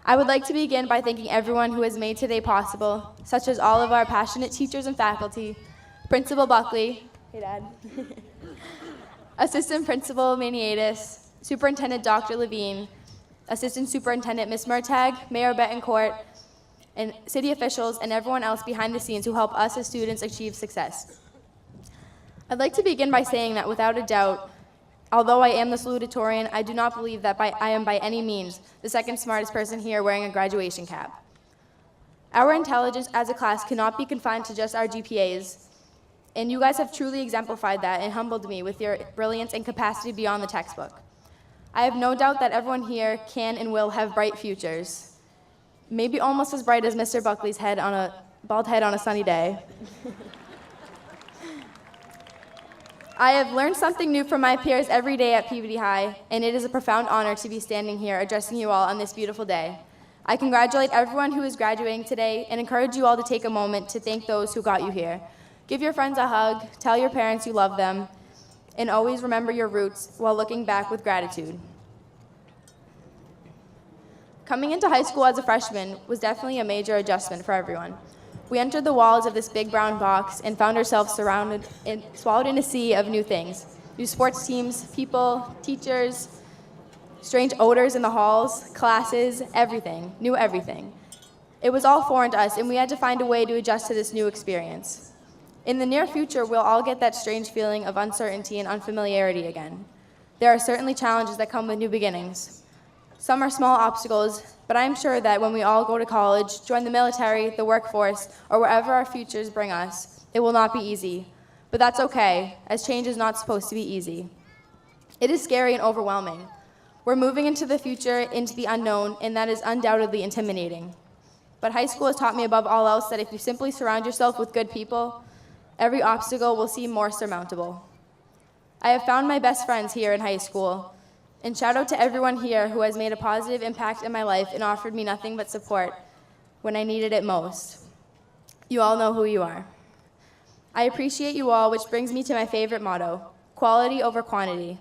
I would like to begin by thanking everyone who has made today possible, such as all of our passionate teachers and faculty, Principal Buckley, hey Dad, Assistant Principal Maniatis, Superintendent Dr. Levine, Assistant Superintendent Ms. Murtagh, Mayor Betancourt, and city officials and everyone else behind the scenes who help us as students achieve success. I'd like to begin by saying that without a doubt, although I am the salutatorian, I do not believe that I am by any means the second smartest person here wearing a graduation cap. Our intelligence as a class cannot be confined to just our GPAs, and you guys have truly exemplified that and humbled me with your brilliance and capacity beyond the textbook. I have no doubt that everyone here can and will have bright futures, maybe almost as bright as Mr. Buckley's bald head on a sunny day. I have learned something new from my peers every day at Peabody High, and it is a profound honor to be standing here addressing you all on this beautiful day. I congratulate everyone who is graduating today and encourage you all to take a moment to thank those who got you here. Give your friends a hug, tell your parents you love them, and always remember your roots while looking back with gratitude. Coming into high school as a freshman was definitely a major adjustment for everyone. We entered the walls of this big brown box and found ourselves surrounded and swallowed in a sea of new things. New sports teams, people, teachers, strange odors in the halls, classes, everything, new everything. It was all foreign to us, and we had to find a way to adjust to this new experience. In the near future, we'll all get that strange feeling of uncertainty and unfamiliarity again. There are certainly challenges that come with new beginnings. Some are small obstacles, but I am sure that when we all go to college, join the military, the workforce, or wherever our futures bring us, it will not be easy. But that's okay, as change is not supposed to be easy. It is scary and overwhelming. We're moving into the future, into the unknown, and that is undoubtedly intimidating. But high school has taught me above all else that if you simply surround yourself with good people, every obstacle will seem more surmountable. I have found my best friends here in high school, and shout out to everyone here who has made a positive impact in my life and offered me nothing but support when I needed it most. You all know who you are. I appreciate you all, which brings me to my favorite motto, quality over quantity.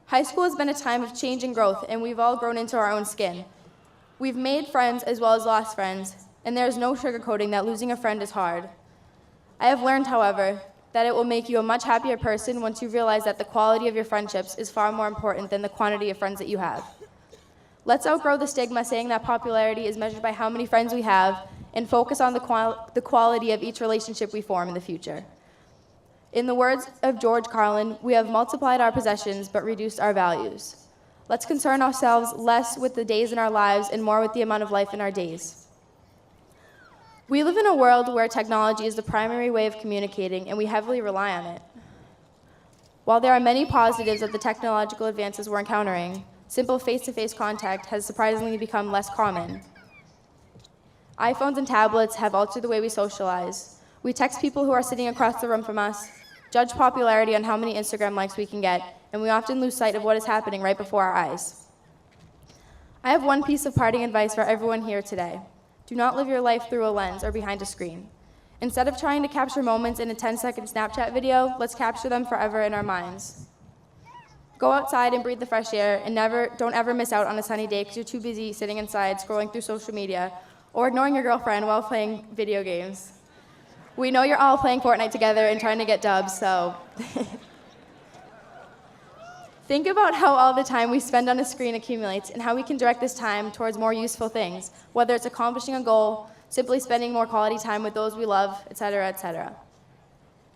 High school has been a time of change and growth, and we've all grown into our own skin. We've made friends as well as lost friends, and there is no sugarcoating that losing a friend is hard. I have learned, however, that it will make you a much happier person once you realize that the quality of your friendships is far more important than the quantity of friends that you have. Let's outgrow the stigma saying that popularity is measured by how many friends we have and focus on the quality of each relationship we form in the future. In the words of George Carlin, we have multiplied our possessions but reduced our values. Let's concern ourselves less with the days in our lives and more with the amount of life in our days. We live in a world where technology is the primary way of communicating, and we heavily rely on it. While there are many positives of the technological advances we're encountering, simple face-to-face contact has surprisingly become less common. iPhones and tablets have altered the way we socialize. We text people who are sitting across the room from us, judge popularity on how many Instagram likes we can get, and we often lose sight of what is happening right before our eyes. I have one piece of parting advice for everyone here today. Do not live your life through a lens or behind a screen. Instead of trying to capture moments in a 10-second Snapchat video, let's capture them forever in our minds. Go outside and breathe the fresh air, and don't ever miss out on a sunny day because you're too busy sitting inside scrolling through social media or ignoring your girlfriend while playing video games. We know you're all playing Fortnite together and trying to get dubs, so think about how all the time we spend on a screen accumulates and how we can direct this time towards more useful things, whether it's accomplishing a goal, simply spending more quality time with those we love, etc., etc.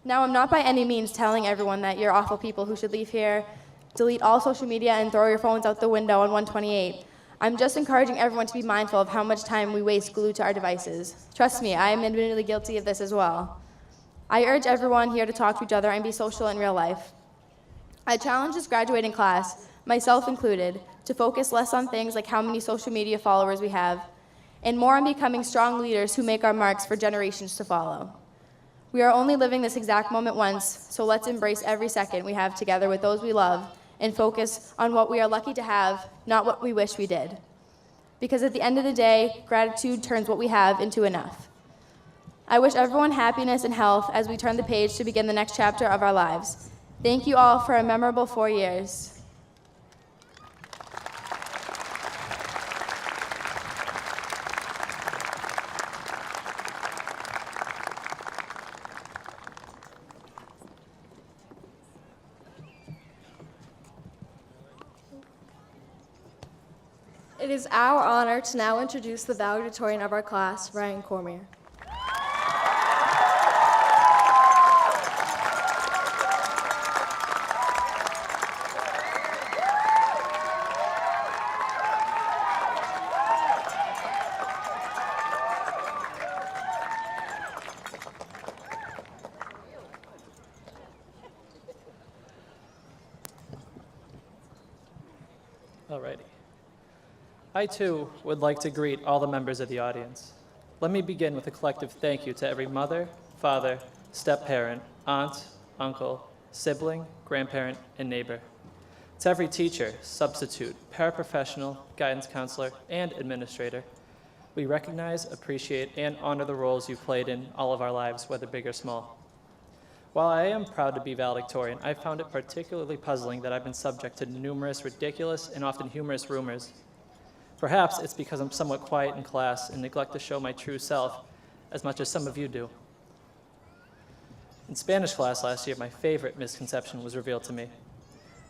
Now, I'm not by any means telling everyone that you're awful people who should leave here, delete all social media, and throw your phones out the window on 128. I'm just encouraging everyone to be mindful of how much time we waste glued to our devices. Trust me, I am admittedly guilty of this as well. I urge everyone here to talk to each other and be social in real life. I challenge this graduating class, myself included, to focus less on things like how many social media followers we have, and more on becoming strong leaders who make our marks for generations to follow. We are only living this exact moment once, so let's embrace every second we have together with those we love and focus on what we are lucky to have, not what we wish we did. Because at the end of the day, gratitude turns what we have into enough. I wish everyone happiness and health as we turn the page to begin the next chapter of our lives. Thank you all for a memorable 4 years. It is our honor to now introduce the valedictorian of our class, Ryan Cormier. Alrighty. I too would like to greet all the members of the audience. Let me begin with a collective thank you to every mother, father, step-parent, aunt, uncle, sibling, grandparent, and neighbor. To every teacher, substitute, paraprofessional, guidance counselor, and administrator, we recognize, appreciate, and honor the roles you've played in all of our lives, whether big or small. While I am proud to be valedictorian, I found it particularly puzzling that I've been subject to numerous ridiculous and often humorous rumors. Perhaps it's because I'm somewhat quiet in class and neglect to show my true self as much as some of you do. In Spanish class last year, my favorite misconception was revealed to me.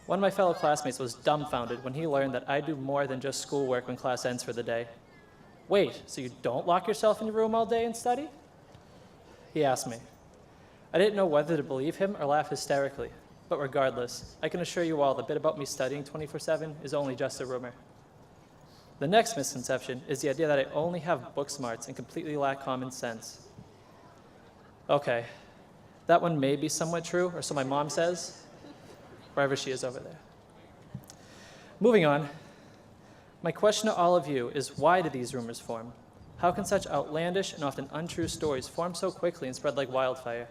One of my fellow classmates was dumbfounded when he learned that I do more than just schoolwork when class ends for the day. Wait, so you don't lock yourself in your room all day and study? He asked me. I didn't know whether to believe him or laugh hysterically, but regardless, I can assure you all the bit about me studying 24/7 is only just a rumor. The next misconception is the idea that I only have book smarts and completely lack common sense. Okay, that one may be somewhat true, or so my mom says, wherever she is over there. Moving on, my question to all of you is, why do these rumors form? How can such outlandish and often untrue stories form so quickly and spread like wildfire?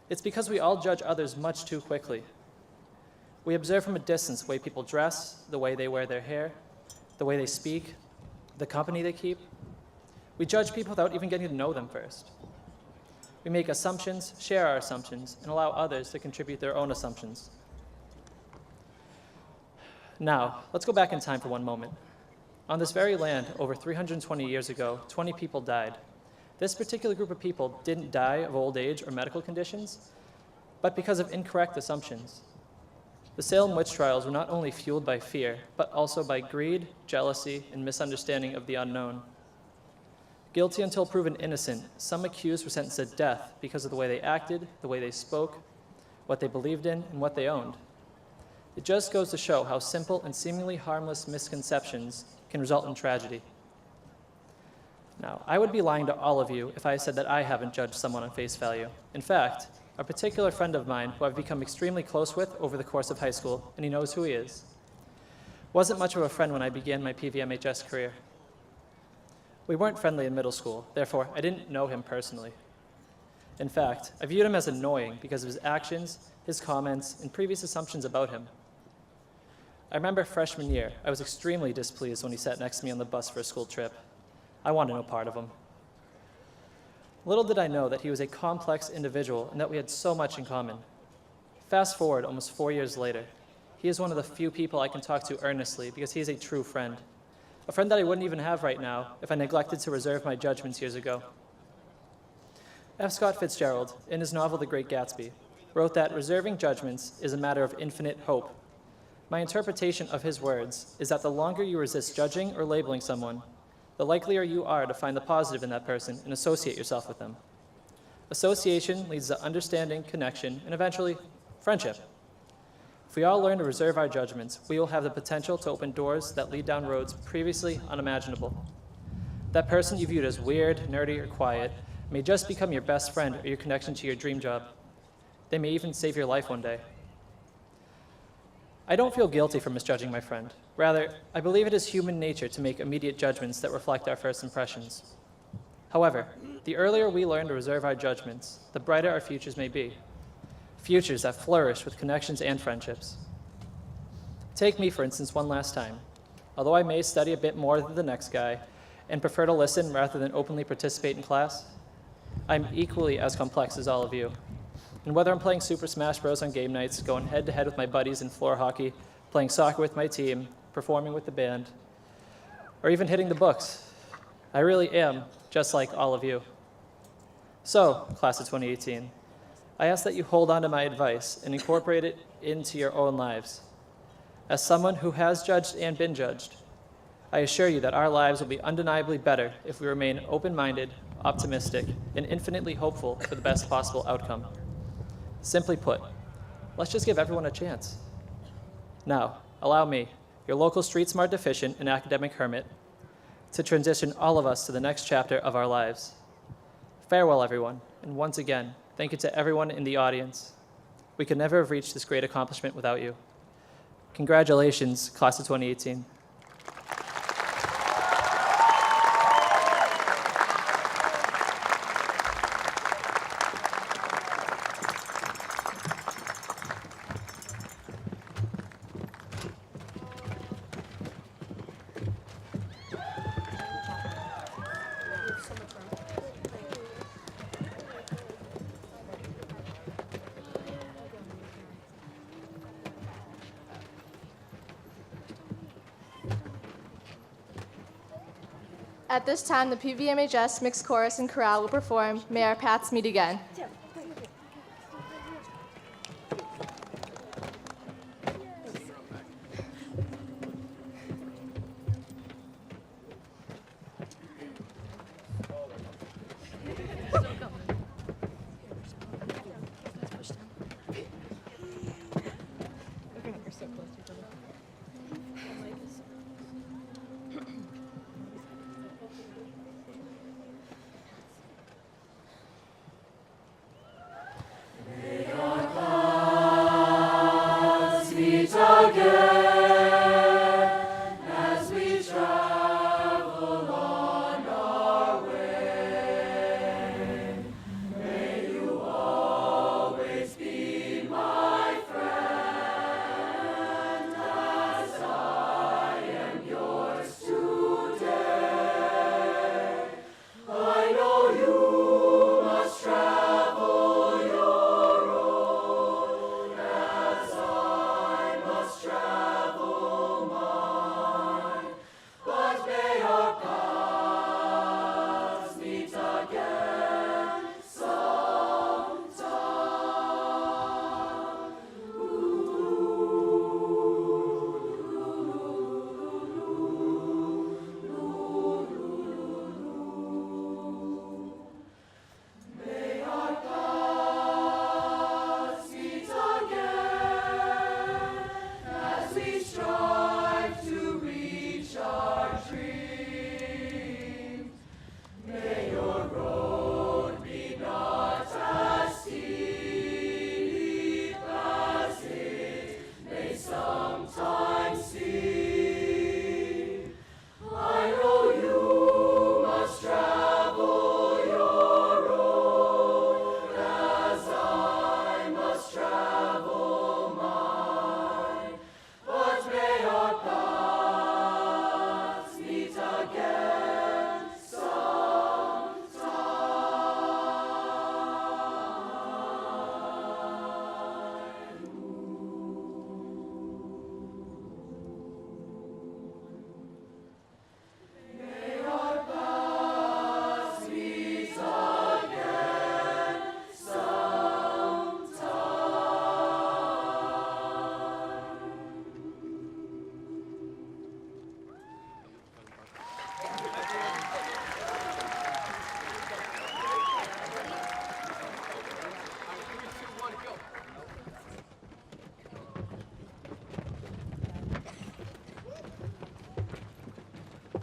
It's because we all judge others much too quickly. We observe from a distance the way people dress, the way they wear their hair, the way they speak, the company they keep. We judge people without even getting to know them first. We make assumptions, share our assumptions, and allow others to contribute their own assumptions. Now, let's go back in time for one moment. On this very land, over 320 years ago, 20 people died. This particular group of people didn't die of old age or medical conditions, but because of incorrect assumptions. The Salem witch trials were not only fueled by fear, but also by greed, jealousy, and misunderstanding of the unknown. Guilty until proven innocent, some accused were sentenced to death because of the way they acted, the way they spoke, what they believed in, and what they owned. It just goes to show how simple and seemingly harmless misconceptions can result in tragedy. Now, I would be lying to all of you if I said that I haven't judged someone on face value. In fact, a particular friend of mine who I've become extremely close with over the course of high school, and he knows who he is, wasn't much of a friend when I began my PVMHS career. We weren't friendly in middle school, therefore I didn't know him personally. In fact, I viewed him as annoying because of his actions, his comments, and previous assumptions about him. I remember freshman year, I was extremely displeased when he sat next to me on the bus for a school trip. I wanted no part of him. Little did I know that he was a complex individual and that we had so much in common. Fast forward almost 4 years later, he is one of the few people I can talk to earnestly because he is a true friend. A friend that I wouldn't even have right now if I neglected to reserve my judgments years ago. F. Scott Fitzgerald, in his novel The Great Gatsby, wrote that reserving judgments is a matter of infinite hope. My interpretation of his words is that the longer you resist judging or labeling someone, the likelier you are to find the positive in that person and associate yourself with them. Association leads to understanding, connection, and eventually, friendship. If we all learn to reserve our judgments, we will have the potential to open doors that lead down roads previously unimaginable. That person you viewed as weird, nerdy, or quiet may just become your best friend or your connection to your dream job. They may even save your life one day. I don't feel guilty for misjudging my friend. Rather, I believe it is human nature to make immediate judgments that reflect our first impressions. However, the earlier we learn to reserve our judgments, the brighter our futures may be. Futures that flourish with connections and friendships. Take me, for instance, one last time. Although I may study a bit more than the next guy and prefer to listen rather than openly participate in class, I'm equally as complex as all of you. And whether I'm playing Super Smash Bros. On game nights, going head-to-head with my buddies in floor hockey, playing soccer with my team, performing with the band, or even hitting the books, I really am just like all of you. So, class of 2018, I ask that you hold on to my advice and incorporate it into your own lives. As someone who has judged and been judged, I assure you that our lives will be undeniably better if we remain open-minded, optimistic, and infinitely hopeful for the best possible outcome. Simply put, let's just give everyone a chance. Now, allow me, your local street smart deficient and academic hermit, to transition all of us to the next chapter of our lives. Farewell, everyone, and once again, thank you to everyone in the audience. We could never have reached this great accomplishment without you. Congratulations, class of 2018. At this time, the PVMHS Mixed Chorus and Chorale will perform May Our Paths Meet Again.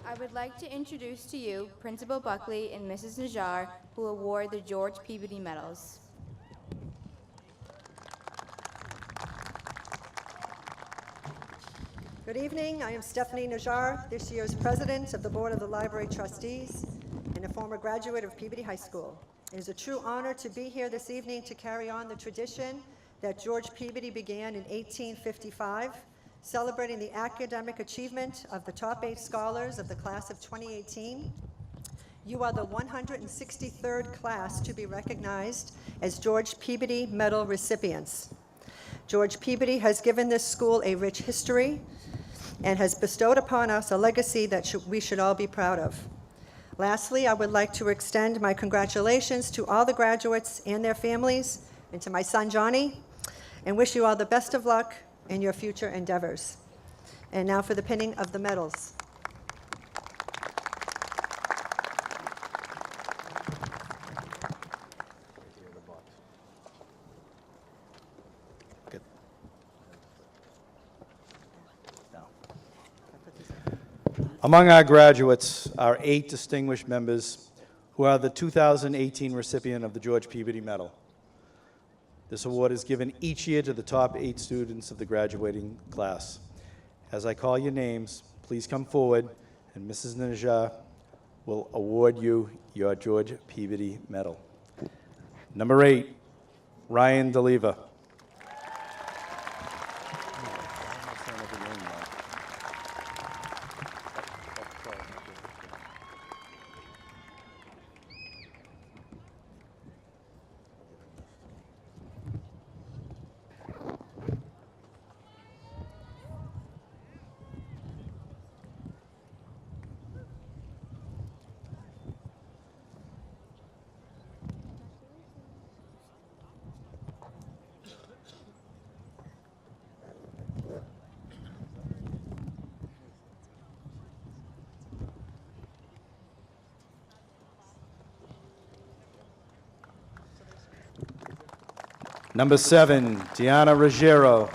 I would like to introduce to you Principal Buckley and Mrs. Najjar, who award the George Peabody Medals. Good evening. I am Stephanie Najjar, this year's president of the Board of the Library Trustees and a former graduate of Peabody High School. It is a true honor to be here this evening to carry on the tradition that George Peabody began in 1855, celebrating the academic achievement of the top 8 scholars of the class of 2018. You are the 163rd class to be recognized as George Peabody Medal recipients. George Peabody has given this school a rich history and has bestowed upon us a legacy that we should all be proud of. Lastly, I would like to extend my congratulations to all the graduates and their families, and to my son Johnny, and wish you all the best of luck in your future endeavors. And now for the pinning of the medals. Among our graduates are 8 distinguished members who are the 2018 recipient of the George Peabody Medal. This award is given each year to the top 8 students of the graduating class. As I call your names, please come forward, and Mrs. Najjar will award you your George Peabody Medal. Number 8, Ryan DeLeva. Number 7, Diana Ruggiero.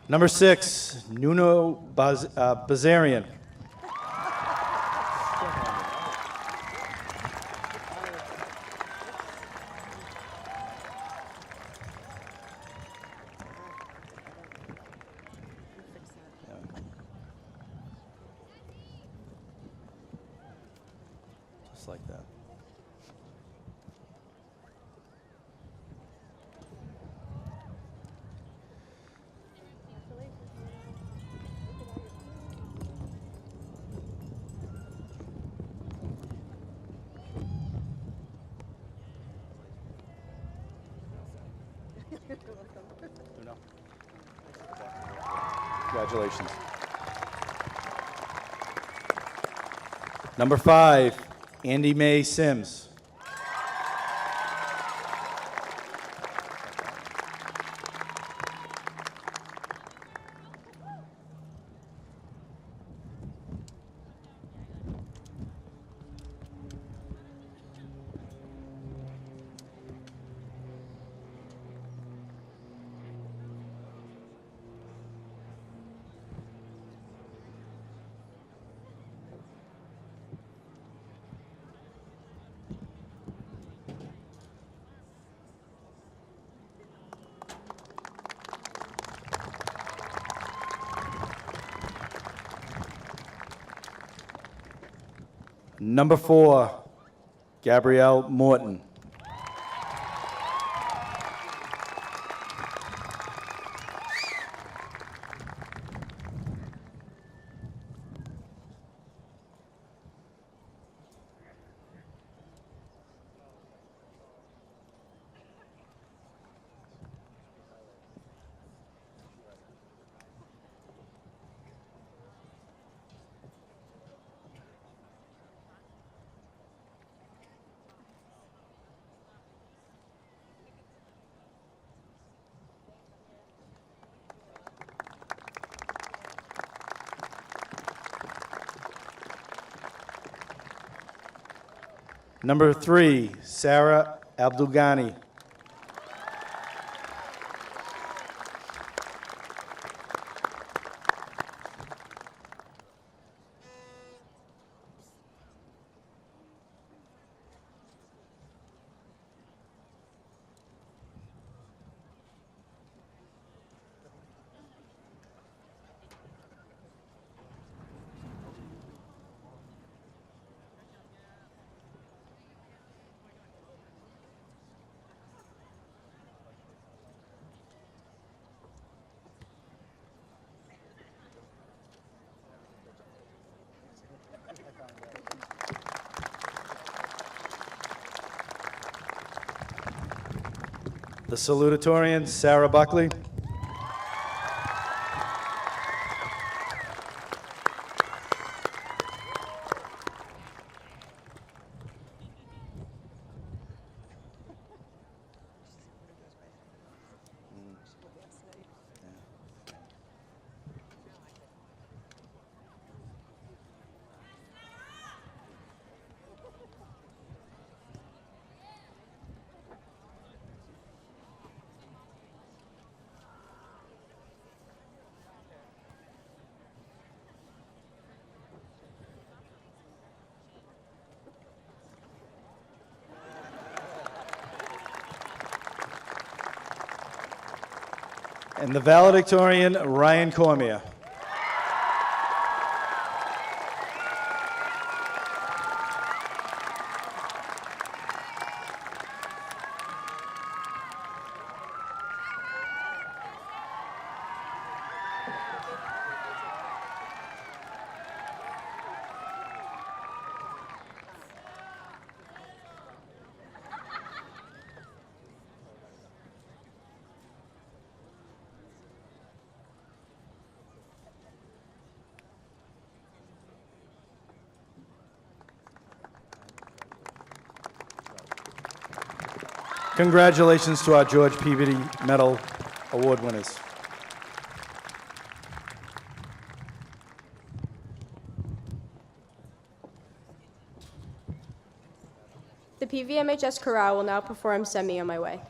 Number 6, Nuno Bazarian. Just like that. Congratulations. Number 5, Andy Mae Sims. Number 4, Gabrielle Morton. Number 3, Sarah Abdulghani. the Salutatorian, Sarah Buckley. And the Valedictorian, Ryan Cormier. Congratulations to our George Peabody Medal Award winners. The PVMHS chorale will now perform Send Me On My Way.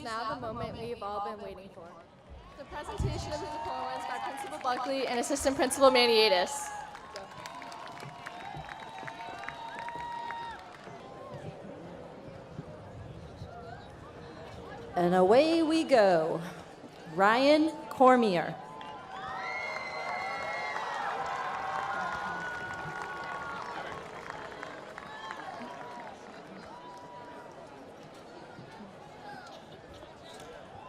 now the moment we have all been waiting for. The presentation of the diplomas by Principal Buckley and Assistant Principal Maniatis. And away we go. Ryan Cormier.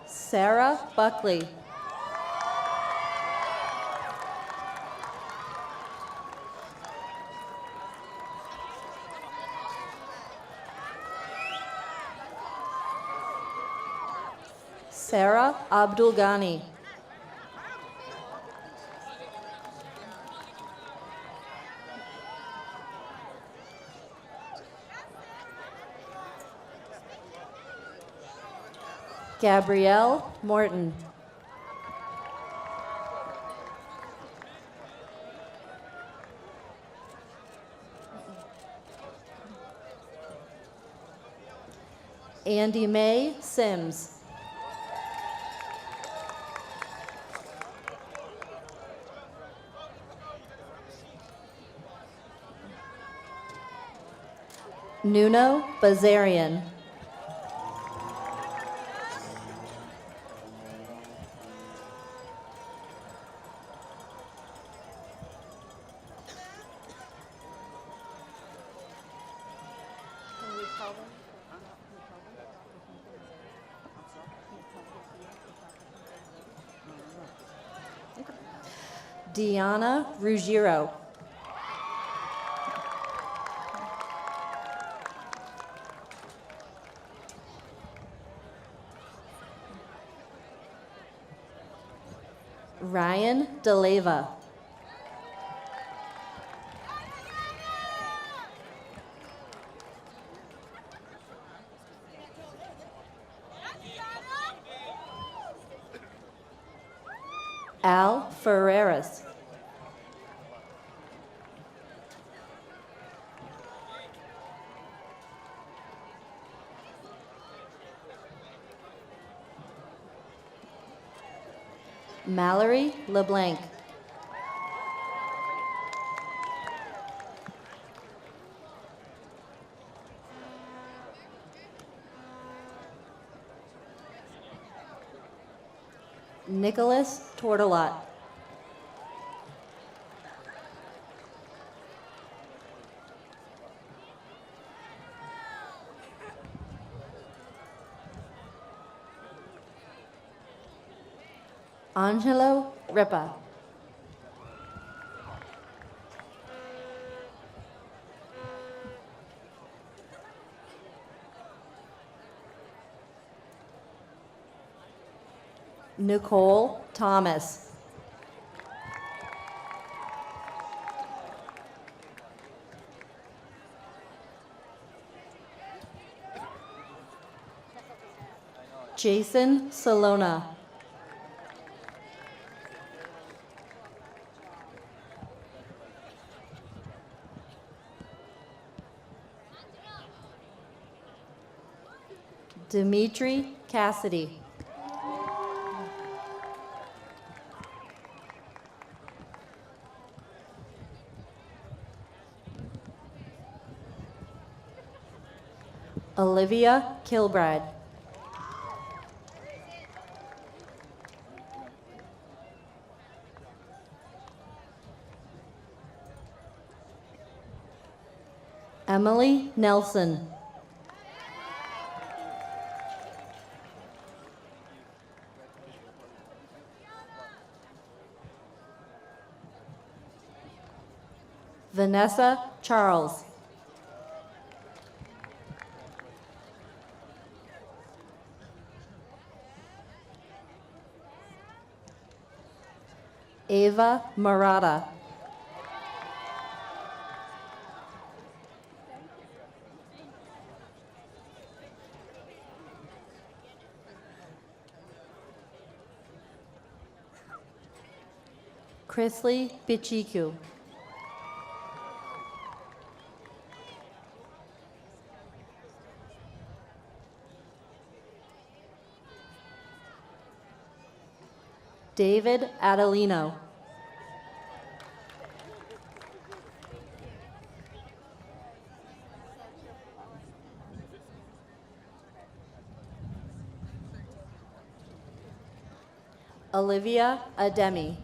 Sarah Buckley. Sarah Abdul Ghani. Gabrielle Morton. Andy Mae Sims. Nuno Bazarian. Diana Ruggiero. Ryan DeLeva. Al Ferreras. Mallory LeBlanc. Nicholas Tortolot. Angelo Ripa. Nicole Thomas. Jason Salona. Dimitri Cassidy. Olivia Kilbride. Emily Nelson. Vanessa Charles. Ava Murata. Chrisley Bichiku. David Adelino. Olivia Ademi.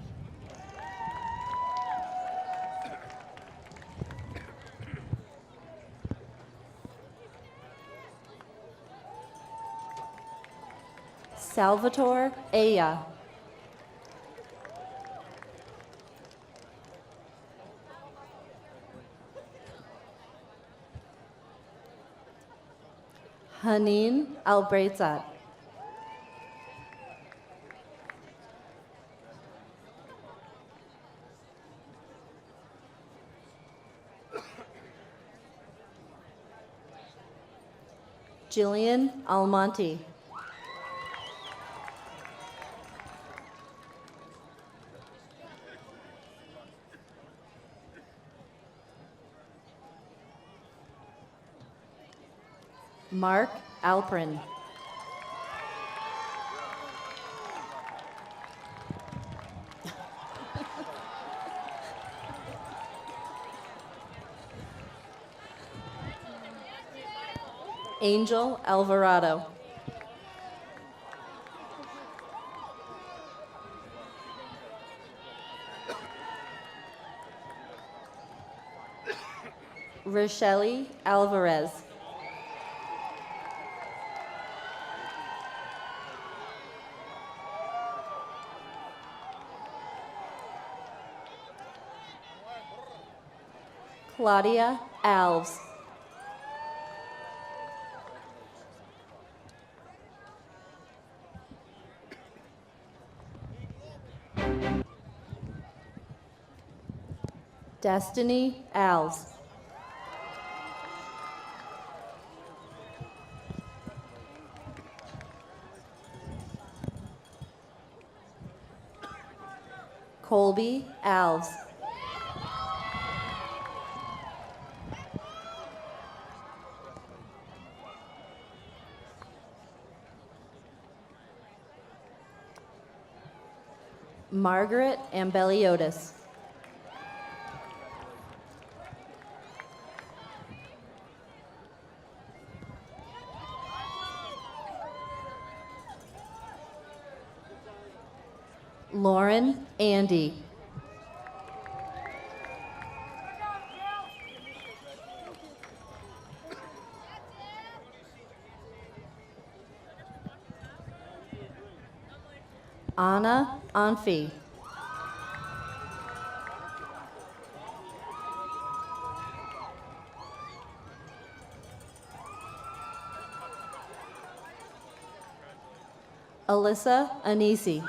Salvatore Aya. Haneen Albrezat. Jillian Almonte. Mark Alprin. Angel Alvarado. Rochelle Alvarez. Claudia Alves. Destiny Alves. Colby Alves. Margaret Ambeliotis. Lauren Andy. Anna Anfi. Alyssa Anisi.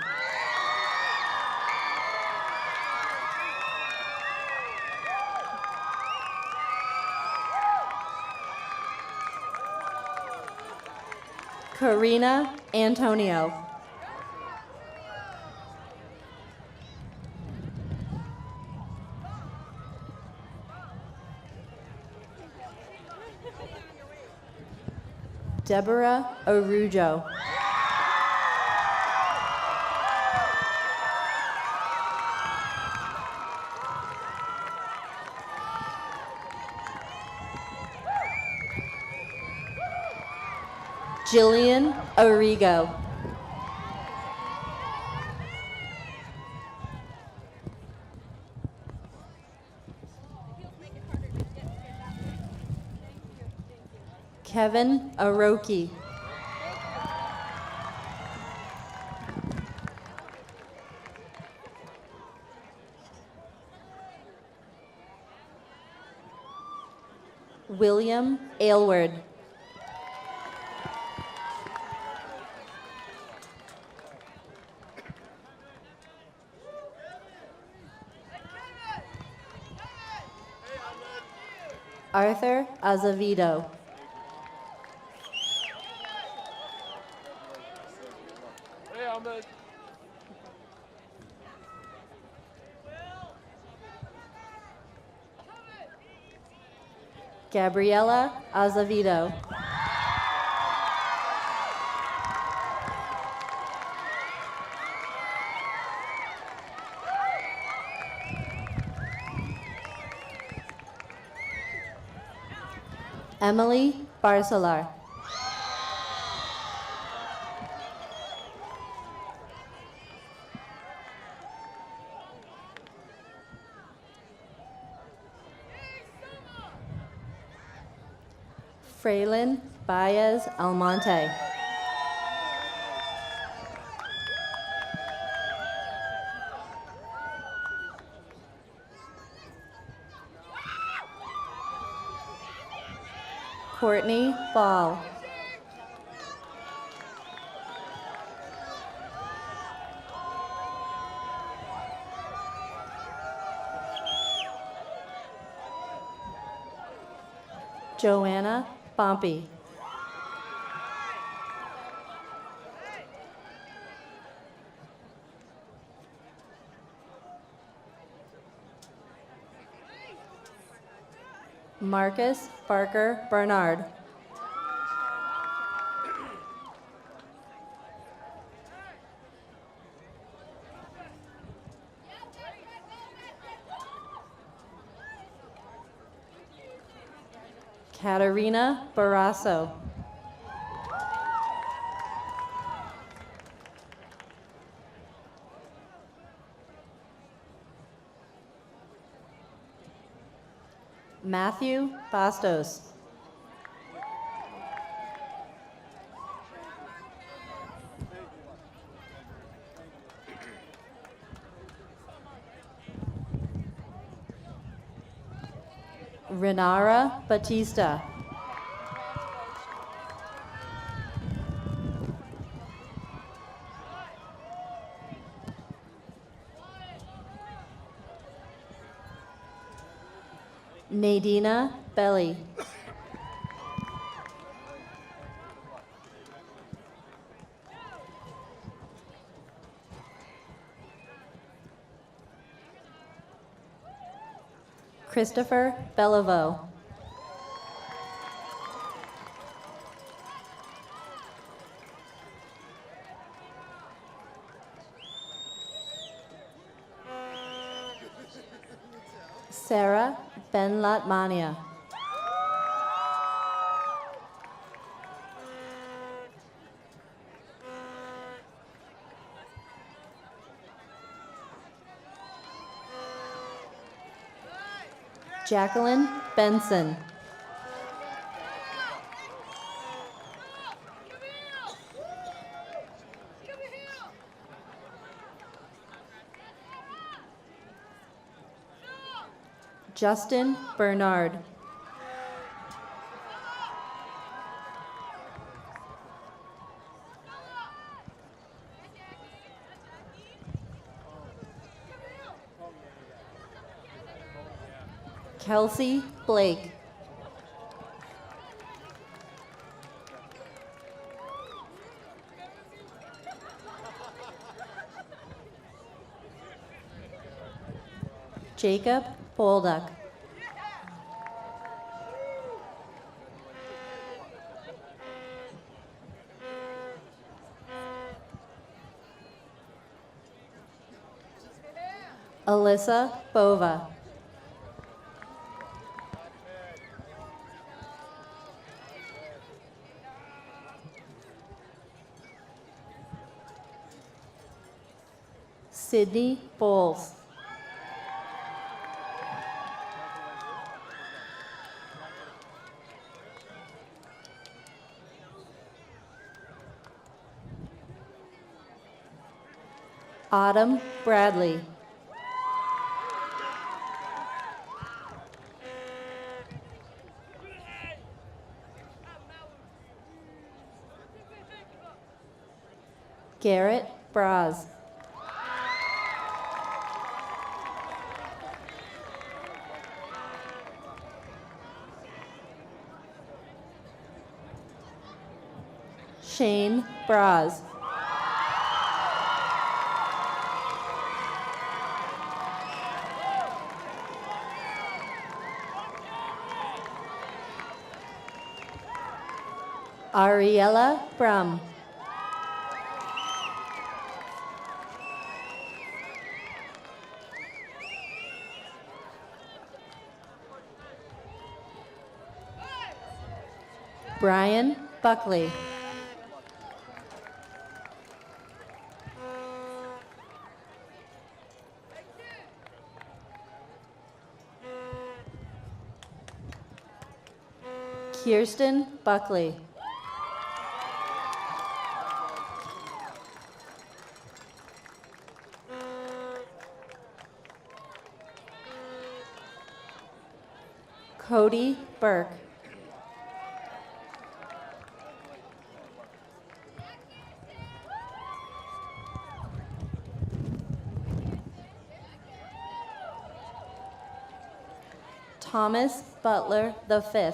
Karina Antonio. Deborah Arujo. Jillian Arrigo. Kevin Aroki. William Aylward. Arthur Azevedo. Gabriela Azevedo. Emily Barcelar. Fraylin Baez Almonte. Courtney Ball. Joanna Bompey. Marcus Barker Bernard. Katarina Barrasso. Matthew Bastos. Renara Batista. Nadina Belly. Christopher Beliveau. Sarah Ben-Latmania. Jacqueline Benson. Justin Bernard. Kelsey Blake. Jacob Bolduck. Alyssa Bova. Sydney Bowles. Autumn Bradley. Garrett Braz. Shane Braz. Ariella Brum. Brian Buckley. Kirsten Buckley. Cody Burke. Thomas Butler V.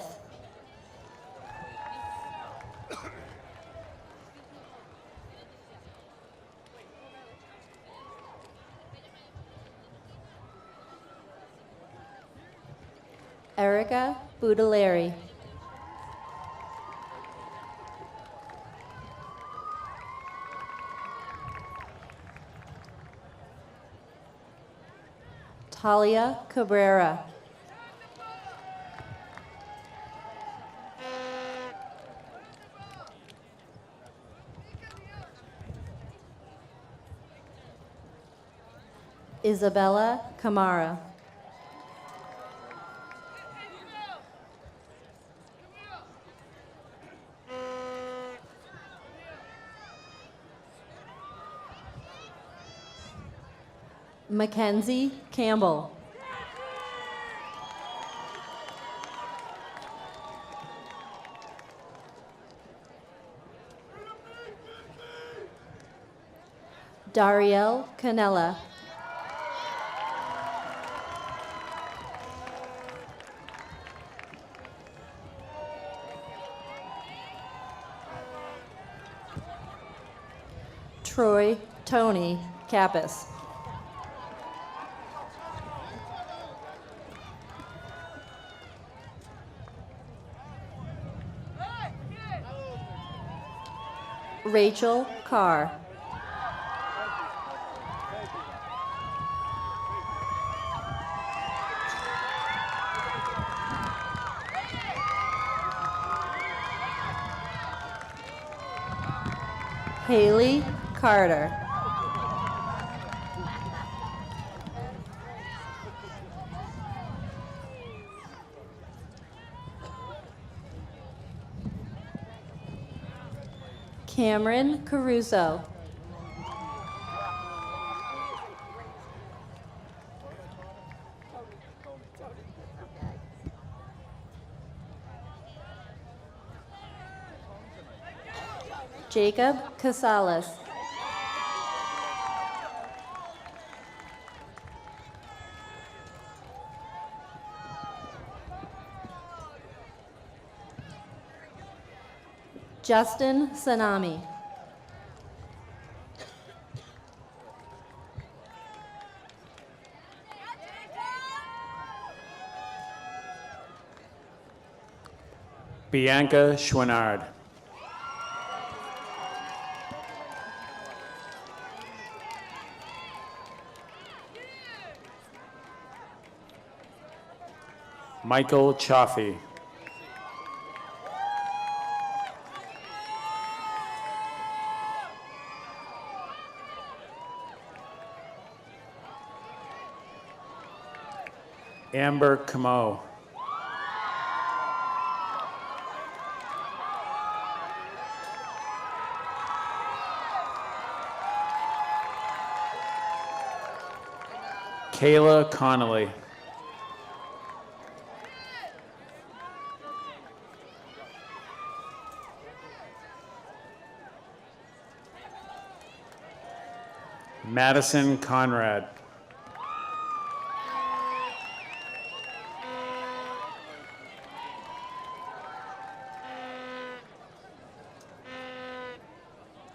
Erica Budaleri. Talia Cabrera. Isabella Camara. Mackenzie Campbell. Darielle Canella. Troy Tony Kappas. Rachel Carr. Haley Carter. Cameron Caruso. Jacob Casales. Justin Sanami. Bianca Schwinnard. Michael Chaffee. Amber Camo. Kayla Connolly. Madison Conrad.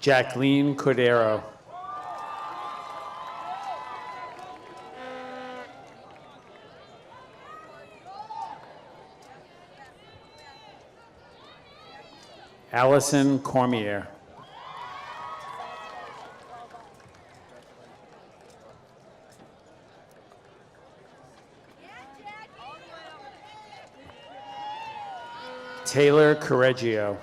Jacqueline Cordero. Allison Cormier. Taylor Correggio.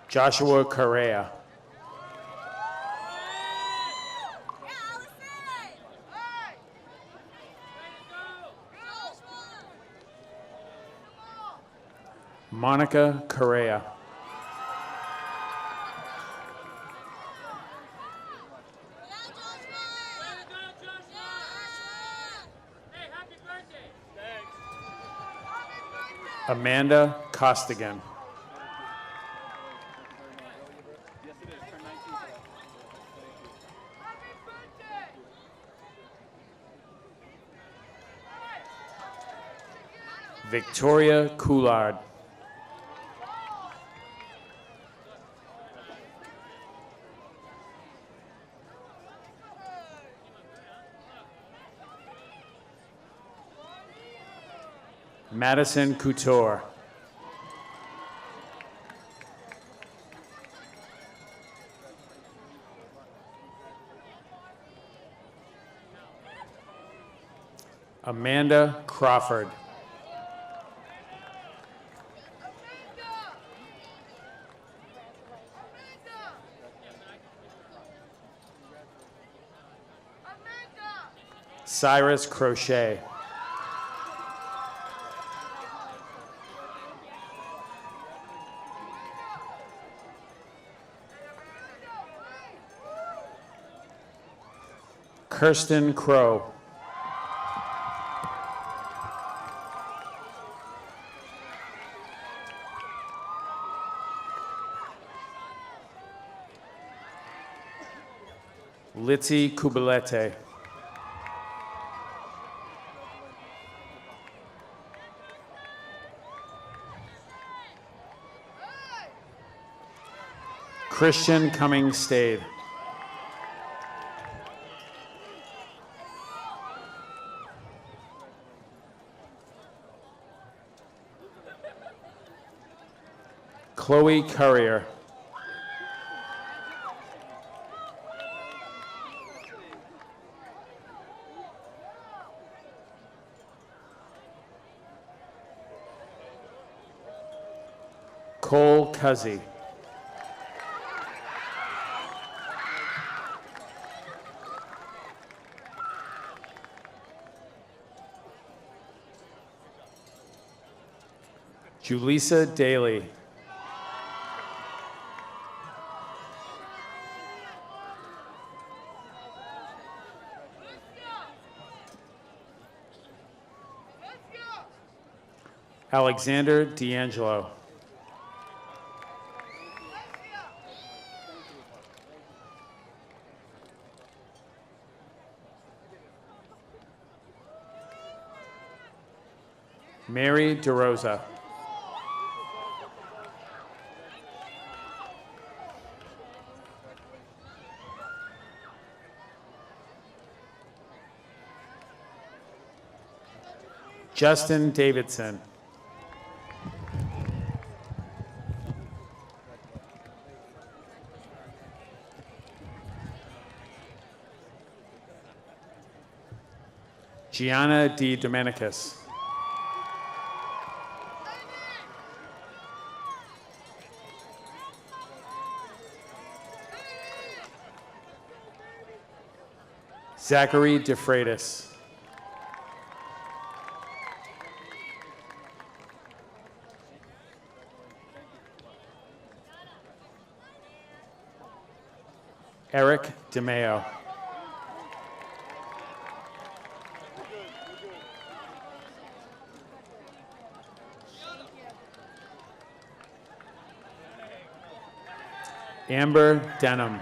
Joshua Correa. Monica Correa. Amanda Costigan. Victoria Coulard. Madison Couture. Amanda Crawford. Cyrus Crochet. Kirsten Crow. Litzy Kubalete. Christian Cummings Stade. Chloe Currier. Cole Cuzzy. Julissa Daly. Alexander D'Angelo. Mary DeRosa. Justin Davidson. Gianna D. Domenicus. Zachary DeFreitas. Eric DeMeo. Amber Denham.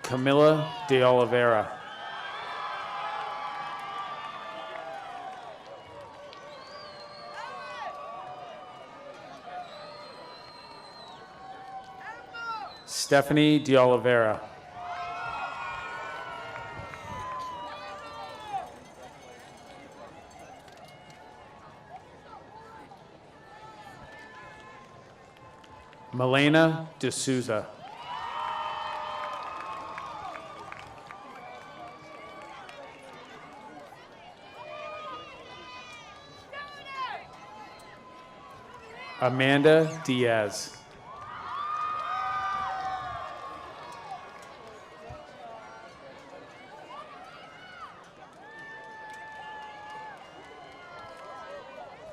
Camilla de Oliveira. Stephanie de Oliveira. Milena D'Souza. Amanda Diaz.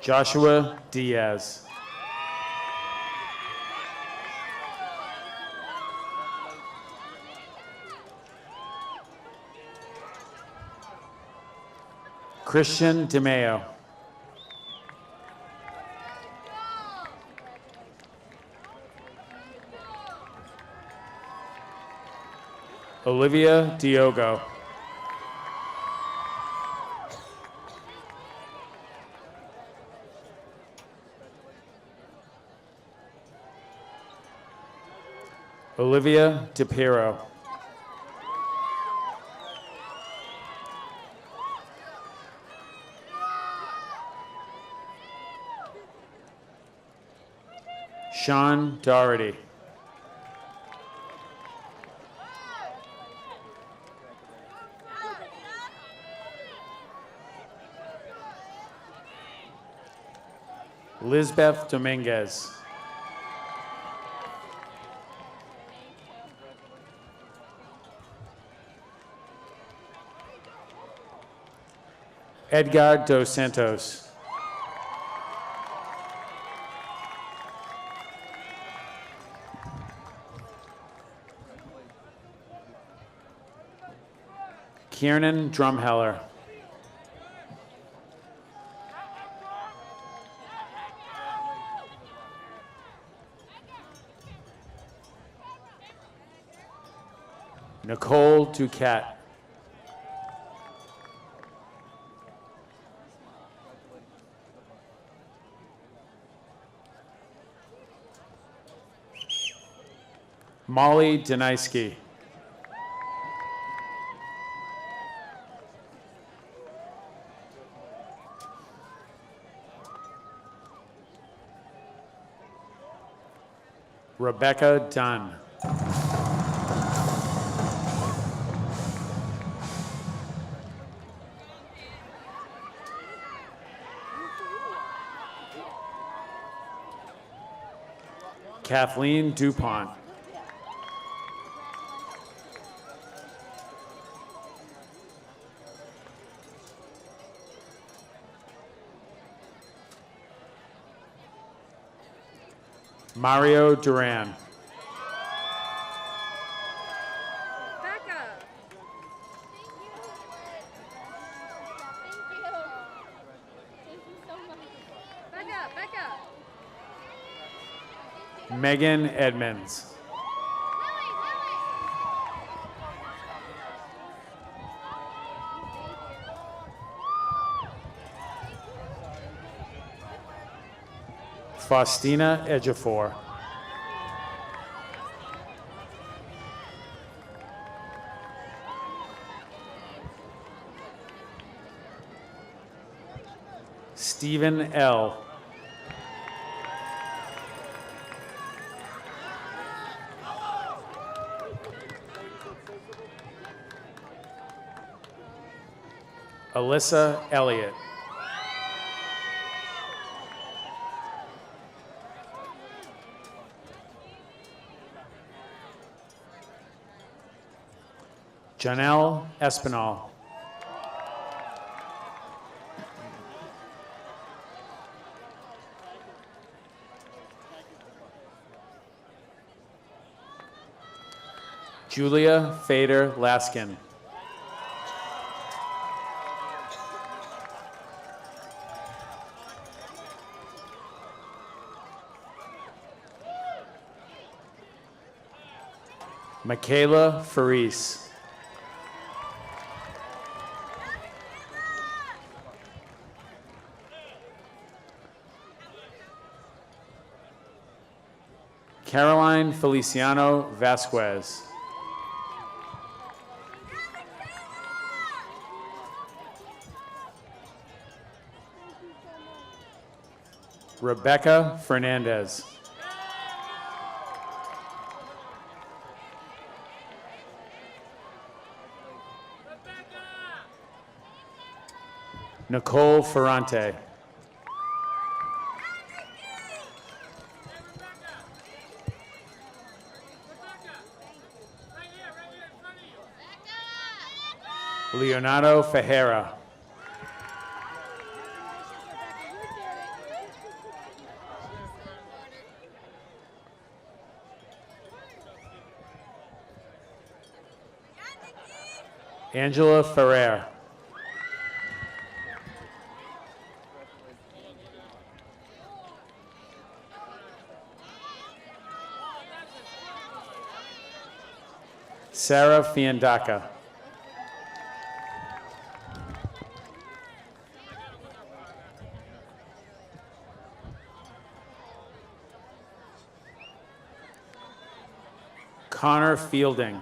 Joshua Diaz. Christian DeMeo. Olivia Diogo. Olivia DePiro. Sean Doherty. Lisbeth Dominguez. Edgar Dos Santos. Kiernan Drumheller. Nicole Duquette. Molly Deniski. Rebecca Dunn. Kathleen DuPont. Mario Duran. Megan Edmonds. Faustina Ejiofor. Stephen L. Alyssa Elliott. Janelle Espinal. Julia Fader Laskin. Michaela Faris. Caroline Feliciano Vasquez. Rebecca Fernandez. Nicole Ferrante. Leonardo Ferreira. Angela Ferrer. Sarah Fiandaca. Connor Fielding.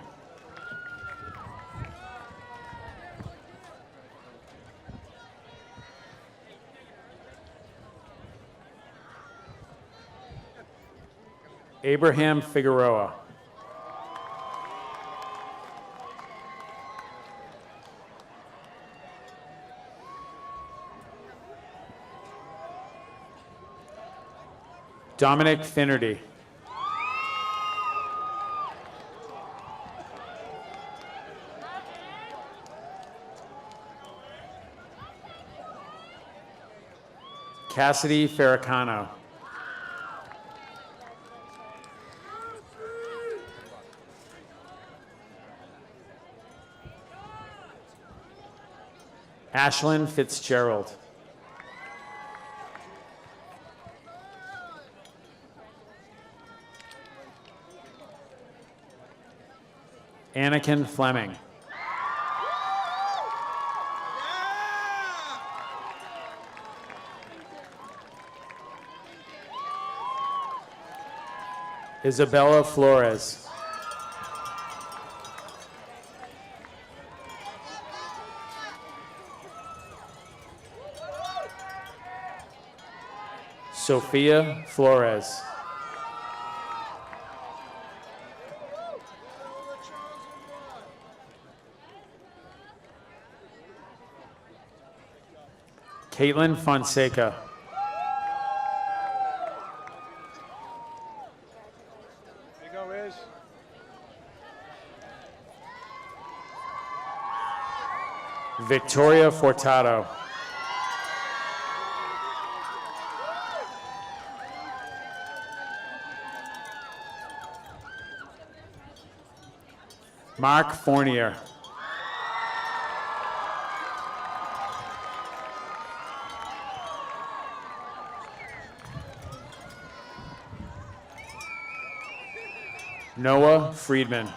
Abraham Figueroa. Dominic Finnerty. Cassidy Farrakano. Ashlyn Fitzgerald. Anakin Fleming. Isabella Flores. Sophia Flores. Caitlin Fonseca. Victoria Fortato. Mark Fournier. Noah Friedman.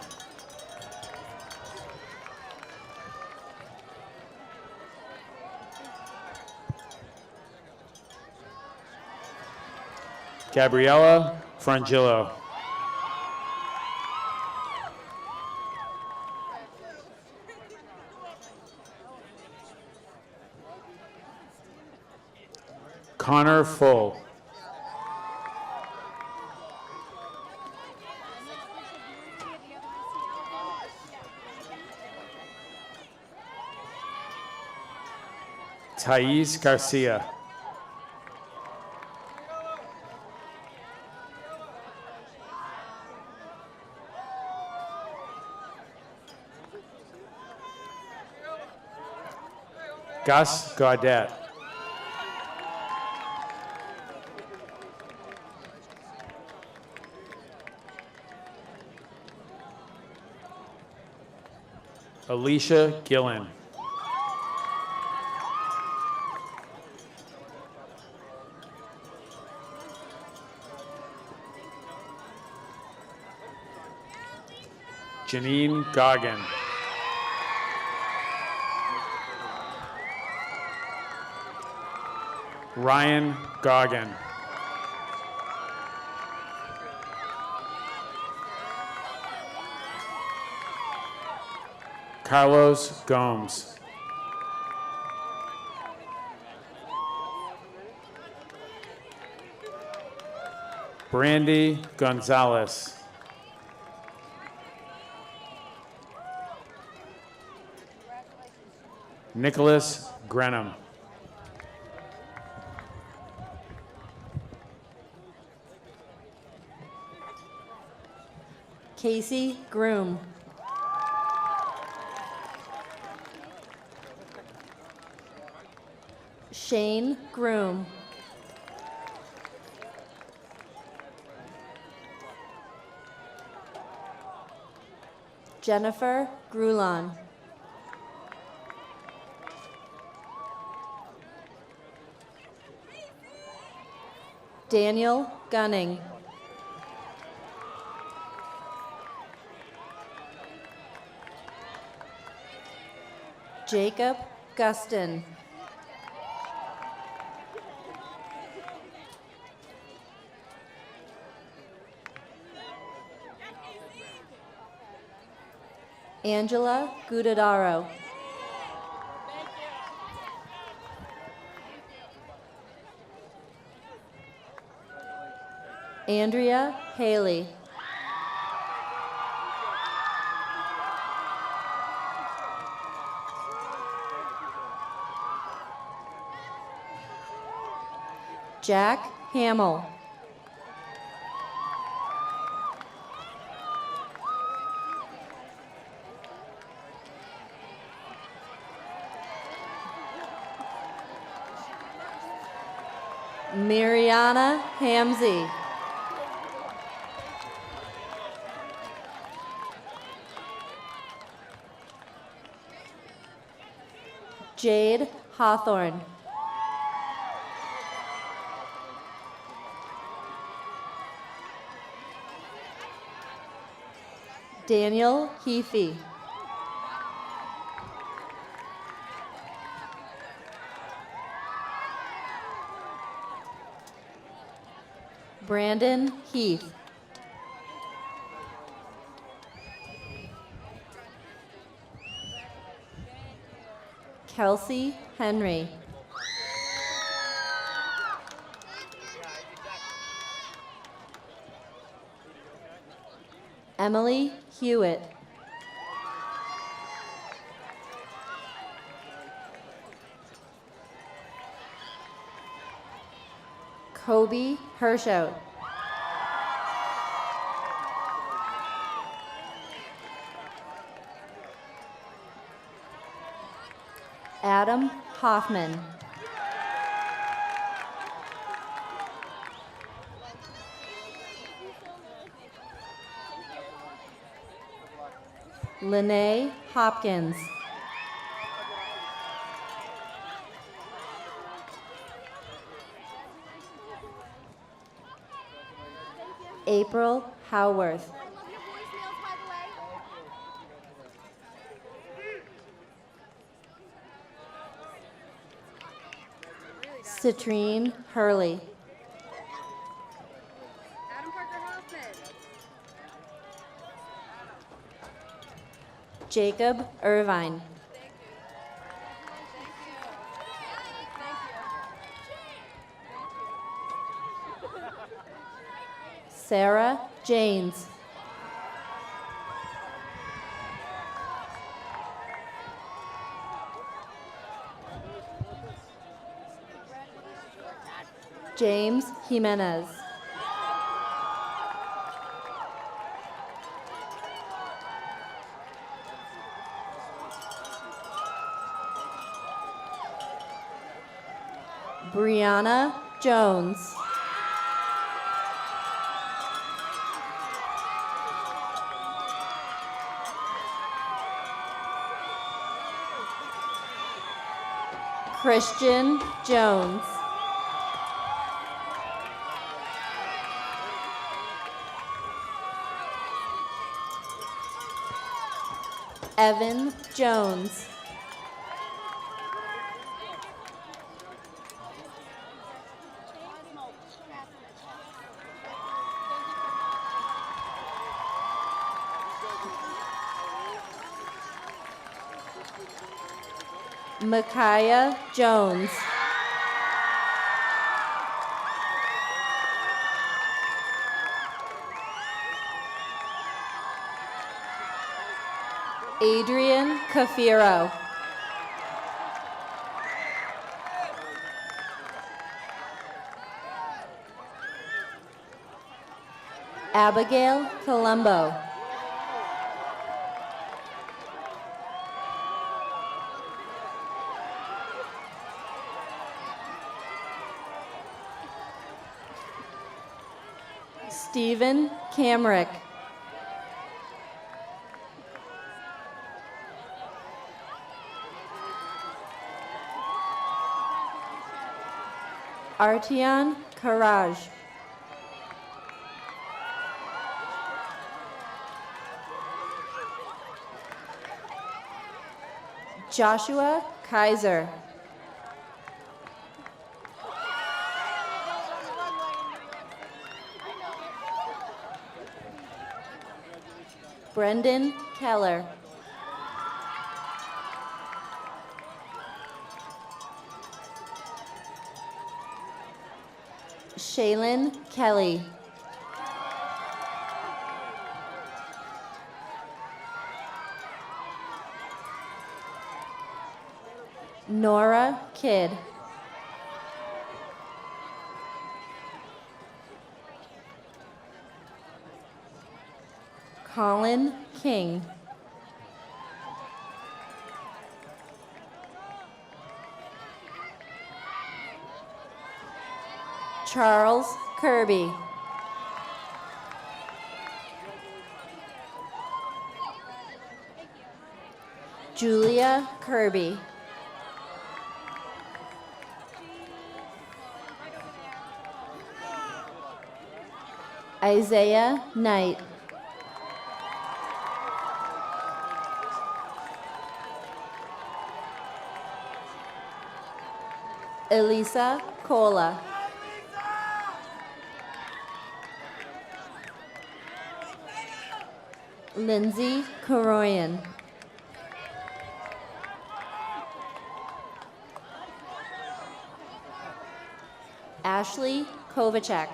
Gabriella Frangillo. Connor Full. Thais Garcia. Gus Gaudette. Alicia Gillen. Janine Goggin. Ryan Goggin. Carlos Gomes. Brandy Gonzalez. Nicholas Grenham. Casey Groom. Shane Groom. Jennifer Grulon. Daniel Gunning. Jacob Guston. Angela Gudadaro. Andrea Haley. Jack Hamill. Mariana Hamzy. Jade Hawthorne. Daniel Heafy. Brandon Heath. Kelsey Henry. Emily Hewitt. Kobe Hershout. Adam Hoffman. Lene Hopkins. April Howarth. Citrine Hurley. Jacob Irvine. Sarah Janes. James Jimenez. Brianna Jones. Christian Jones. Evan Jones. Micaiah Jones. Adrian Cafiro. Abigail Colombo. Stephen Camrick. Artian Karaj. Joshua Kaiser. Brendan Keller. Shaylin Kelly. Nora Kidd. Colin King. Charles Kirby. Julia Kirby. Isaiah Knight. Elisa Cola. Lindsay Koroyan. Ashley Kovacek.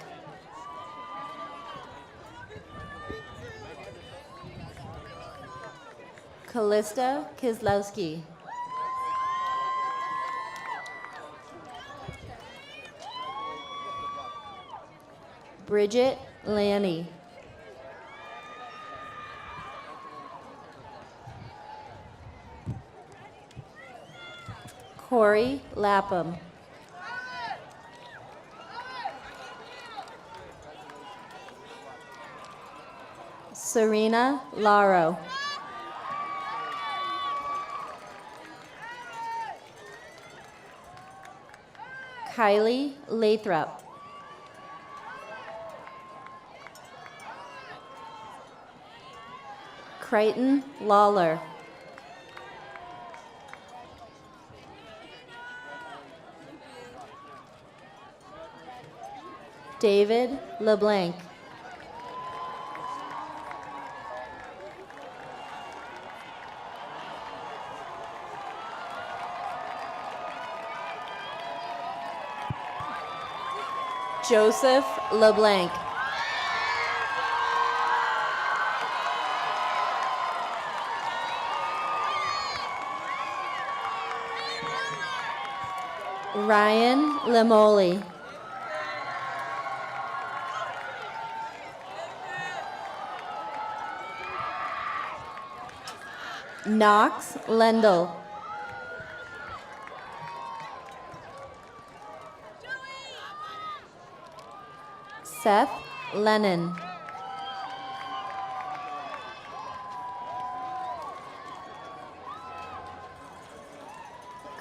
Callista Kislowski. Bridget Lanny. Corey Lapham. Serena Laro. Kylie Lathrop. Crichton Lawler. David LeBlanc. Joseph LeBlanc. Ryan Lemoli. Knox Lendl. Seth Lennon.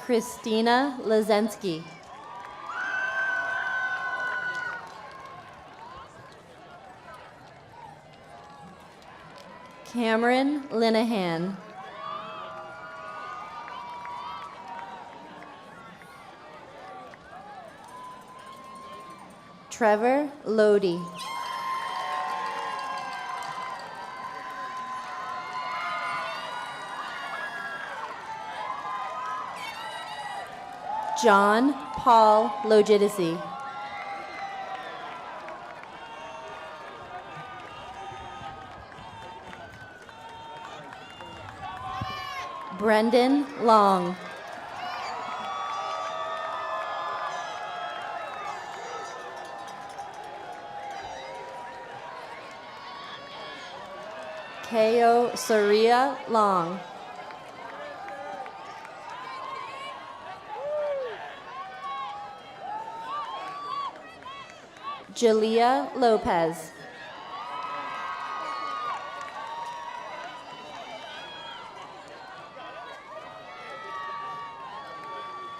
Christina Lazensky. Cameron Linehan. Trevor Lodi. John Paul Logidici. Brendan Long. Keo Saria Long. Jalea Lopez.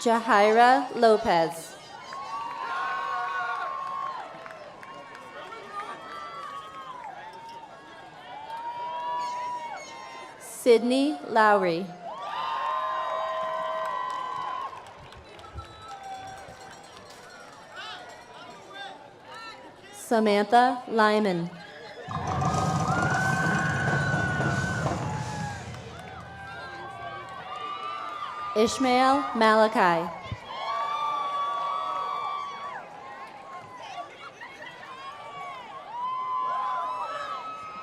Jahaira Lopez. Sydney Lowry. Samantha Lyman. Ishmael Malachi.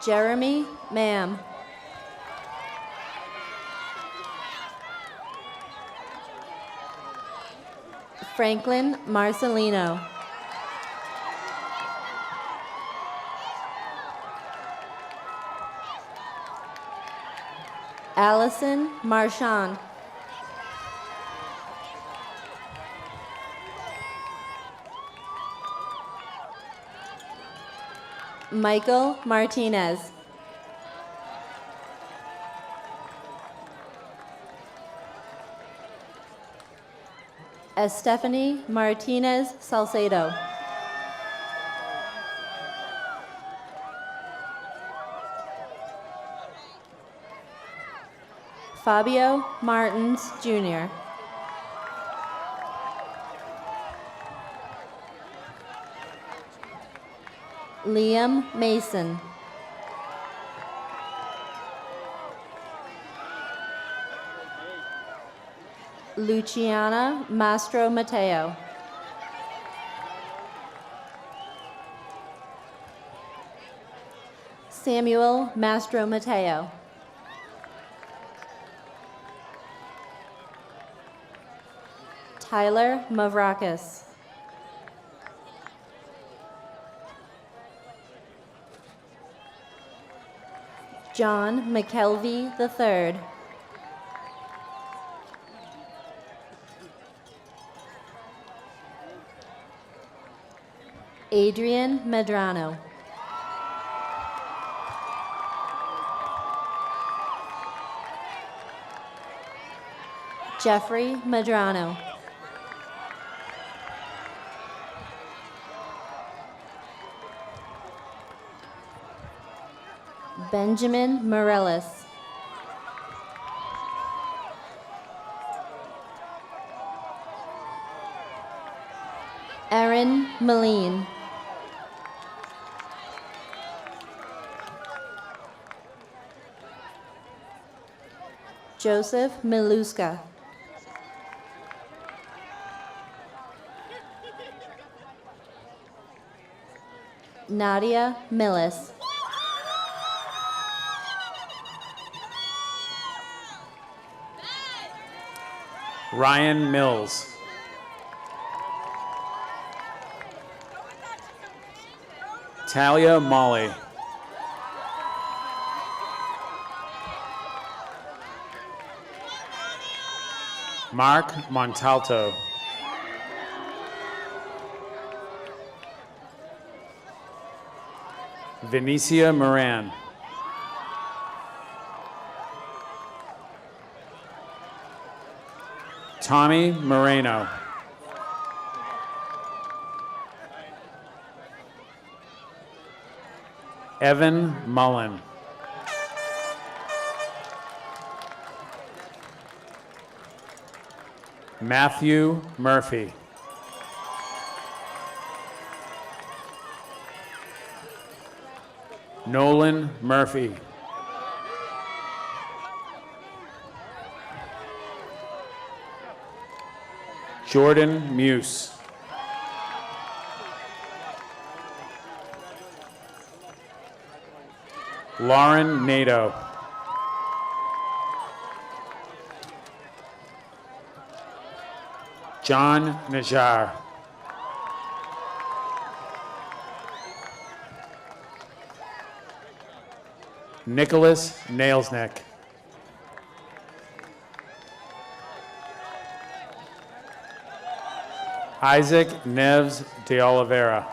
Jeremy Mam. Franklin Marcelino. Allison Marchand. Michael Martinez. Estefany Martinez Salcedo. Fabio Martins Jr. Liam Mason. Luciana Mastro Mateo. Samuel Mastro Mateo. Tyler Mavrakis. John McKelvey III. Adrian Medrano. Jeffrey Medrano. Benjamin Morellis. Erin Moline. Joseph Miluska. Nadia Millis. Ryan Mills. Talia Molly. Mark Montalto. Vinicia Moran. Tommy Moreno. Evan Mullen. Matthew Murphy. Nolan Murphy. Jordan Muse. Lauren Nato. John Najar. Nicholas Nailsneck. Isaac Neves de Oliveira.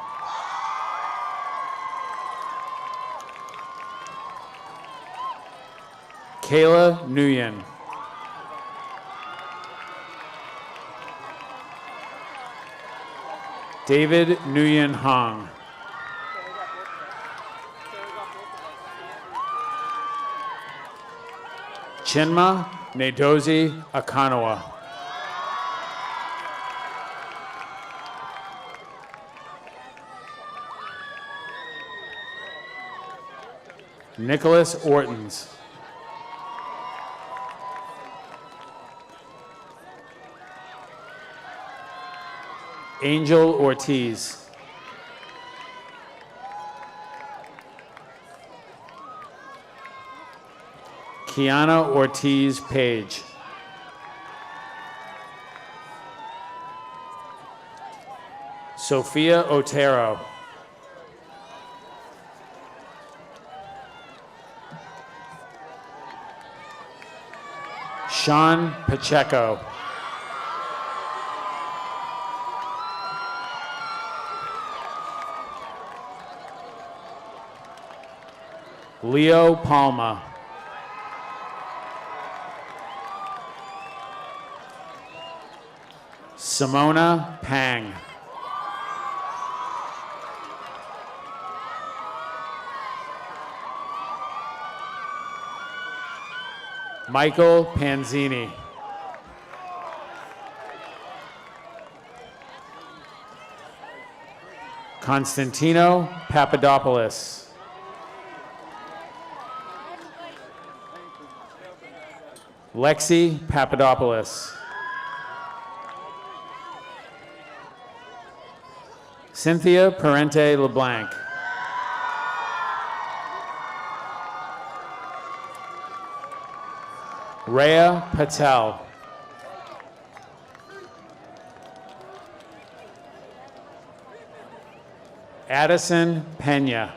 Kayla Nguyen. David Nguyen Hong. Chinma Nedozi Akanawa. Nicholas Ortons. Angel Ortiz. Kiana Ortiz Page. Sophia Otero. Sean Pacheco. Leo Palma. Simona Pang. Michael Panzini. Constantino Papadopoulos. Lexi Papadopoulos. Cynthia Parente LeBlanc. Rhea Patel. Addison Pena.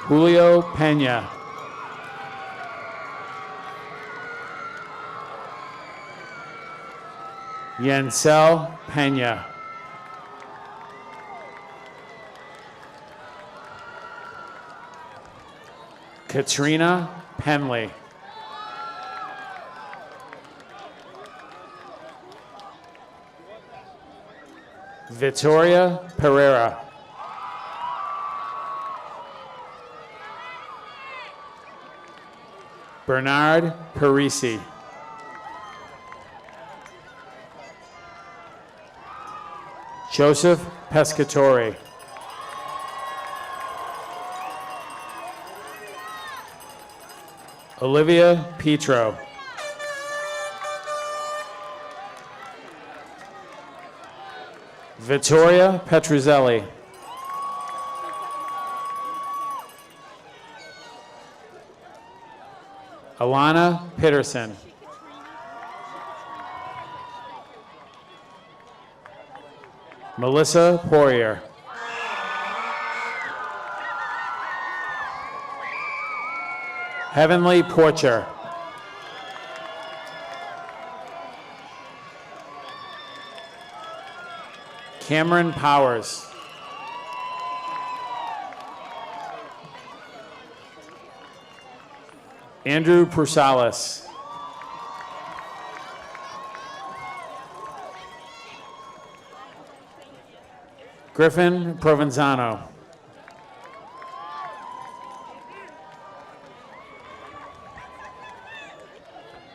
Julio Pena. Yensel Pena. Katrina Penley. Victoria Pereira. Bernard Parisi. Joseph Pescatore. Olivia Petro. Vittoria Petruzzelli. Alana Peterson. Melissa Poirier. Heavenly Porcher. Cameron Powers. Andrew Prusalis. Griffin Provenzano.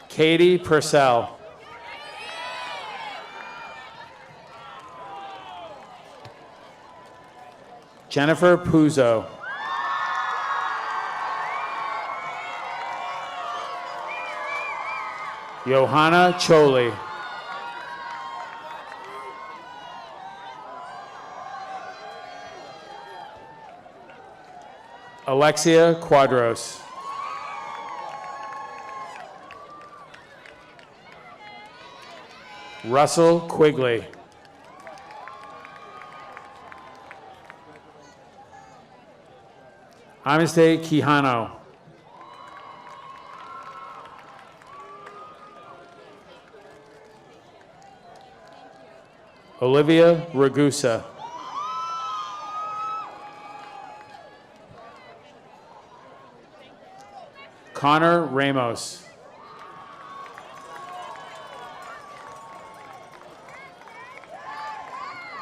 Katie Purcell. Jennifer Puzo. Johanna Choli. Alexia Quadros. Russell Quigley. Amiste Quijano. Olivia Ragusa. Connor Ramos.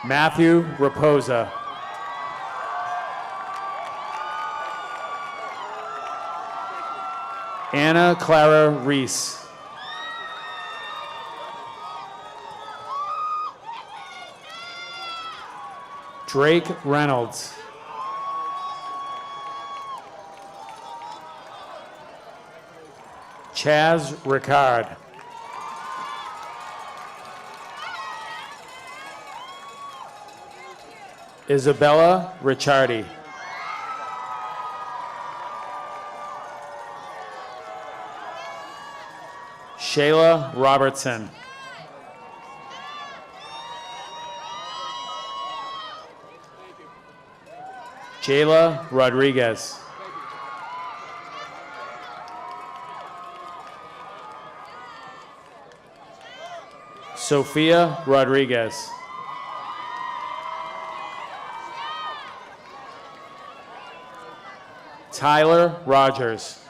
Matthew Raposa. Anna Clara Reese. Drake Reynolds. Chaz Ricard. Isabella Ricciardi. Shayla Robertson. Jayla Rodriguez. Sophia Rodriguez. Tyler Rogers.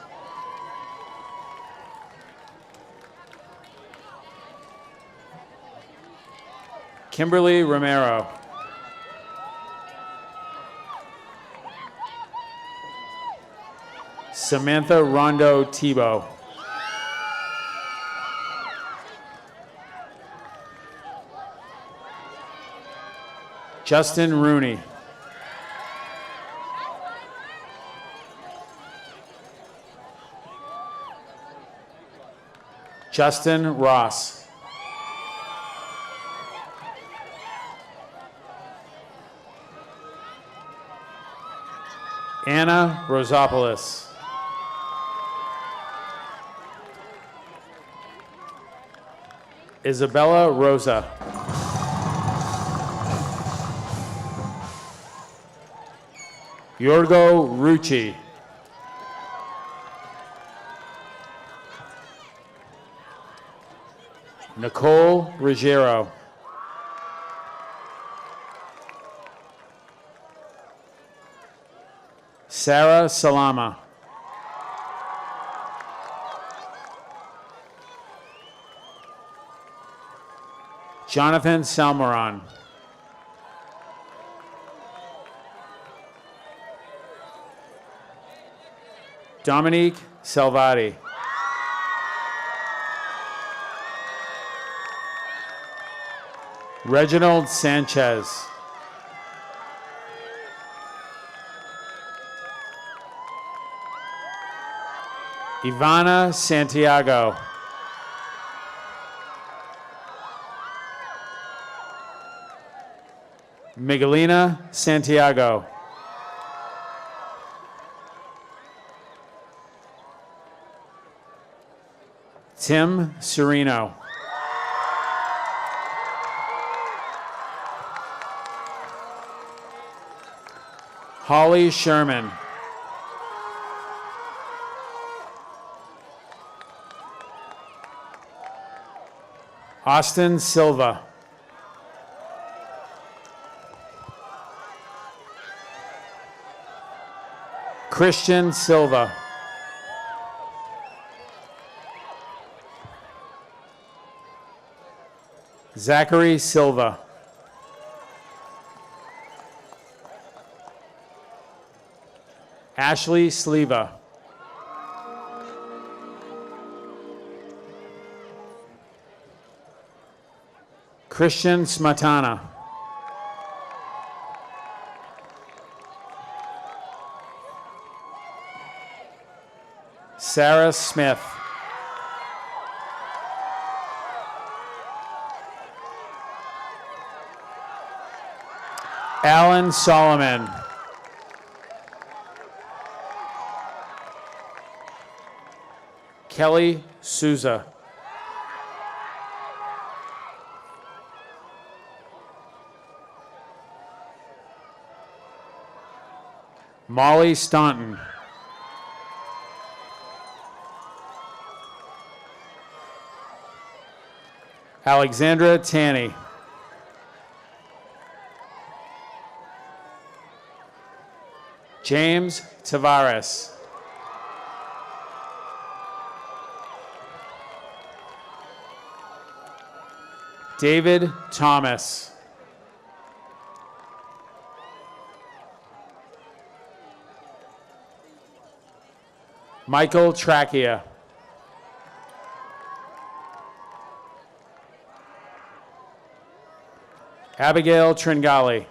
Kimberly Romero. Samantha Rondo Tebow. Justin Rooney. Justin Ross. Anna Rosopoulos. Isabella Rosa. Yorgo Rucci. Nicole Ruggiero. Sarah Salama. Jonathan Salmoron. Dominique Salvati. Reginald Sanchez. Ivana Santiago. Miguelina Santiago. Tim Sereno. Holly Sherman. Austin Silva. Christian Silva. Zachary Silva. Ashley Sleva. Christian Smatana. Sarah Smith. Alan Solomon. Kelly Souza. Molly Staunton. Alexandra Tanny. James Tavares. David Thomas. Michael Trachia. Abigail Tringali.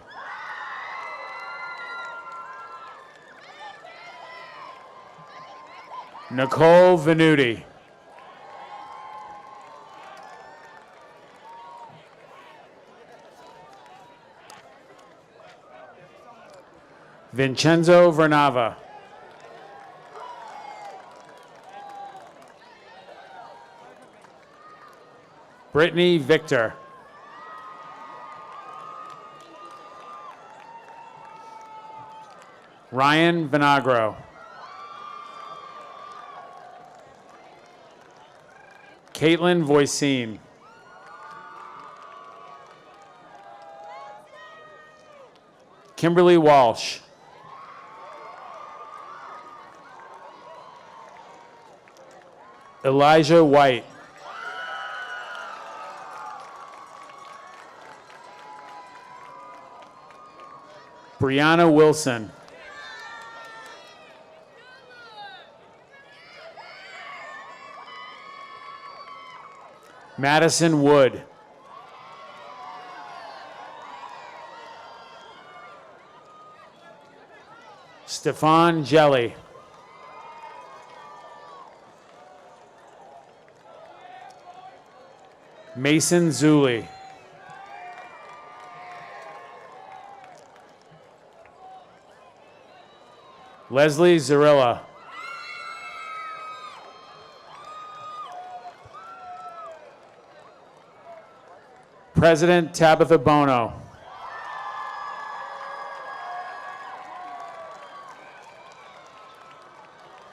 Nicole Venuti. Vincenzo Vernava. Brittany Victor. Ryan Vinagro. Caitlin Voisin. Kimberly Walsh. Elijah White. Brianna Wilson. Madison Wood. Stefan Jelly. Mason Zuli. Leslie Zarilla. President Tabitha Bono.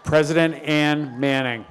President Ann Manning.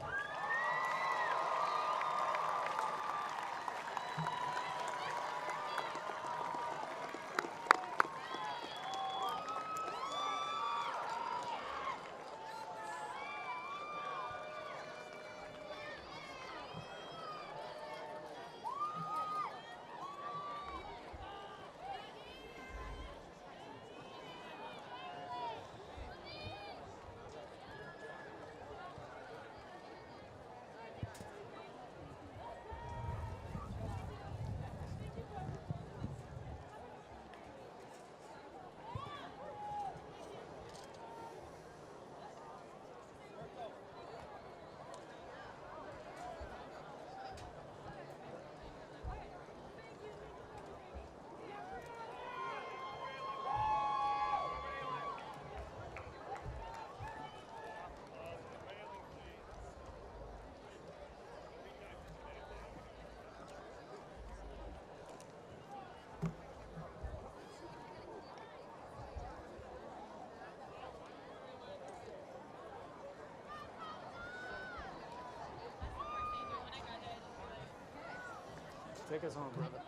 Take us home, brother.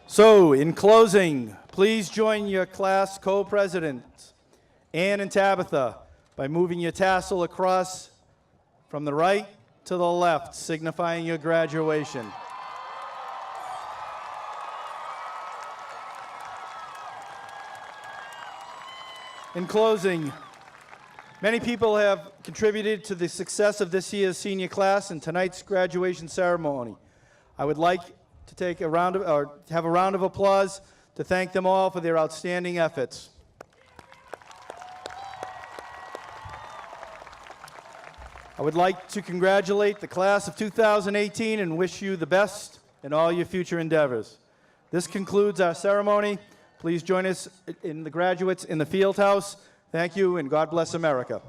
So, in closing, please join your class co-presidents, Ann and Tabitha, by moving your tassel across from the right to the left, signifying your graduation. In closing, many people have contributed to the success of this year's senior class and tonight's graduation ceremony. I would like to take a round of, or have a round of applause to thank them all for their outstanding efforts. I would like to congratulate the class of 2018 and wish you the best in all your future endeavors. This concludes our ceremony. Please join us in the graduates in the field house. Thank you, and God bless America.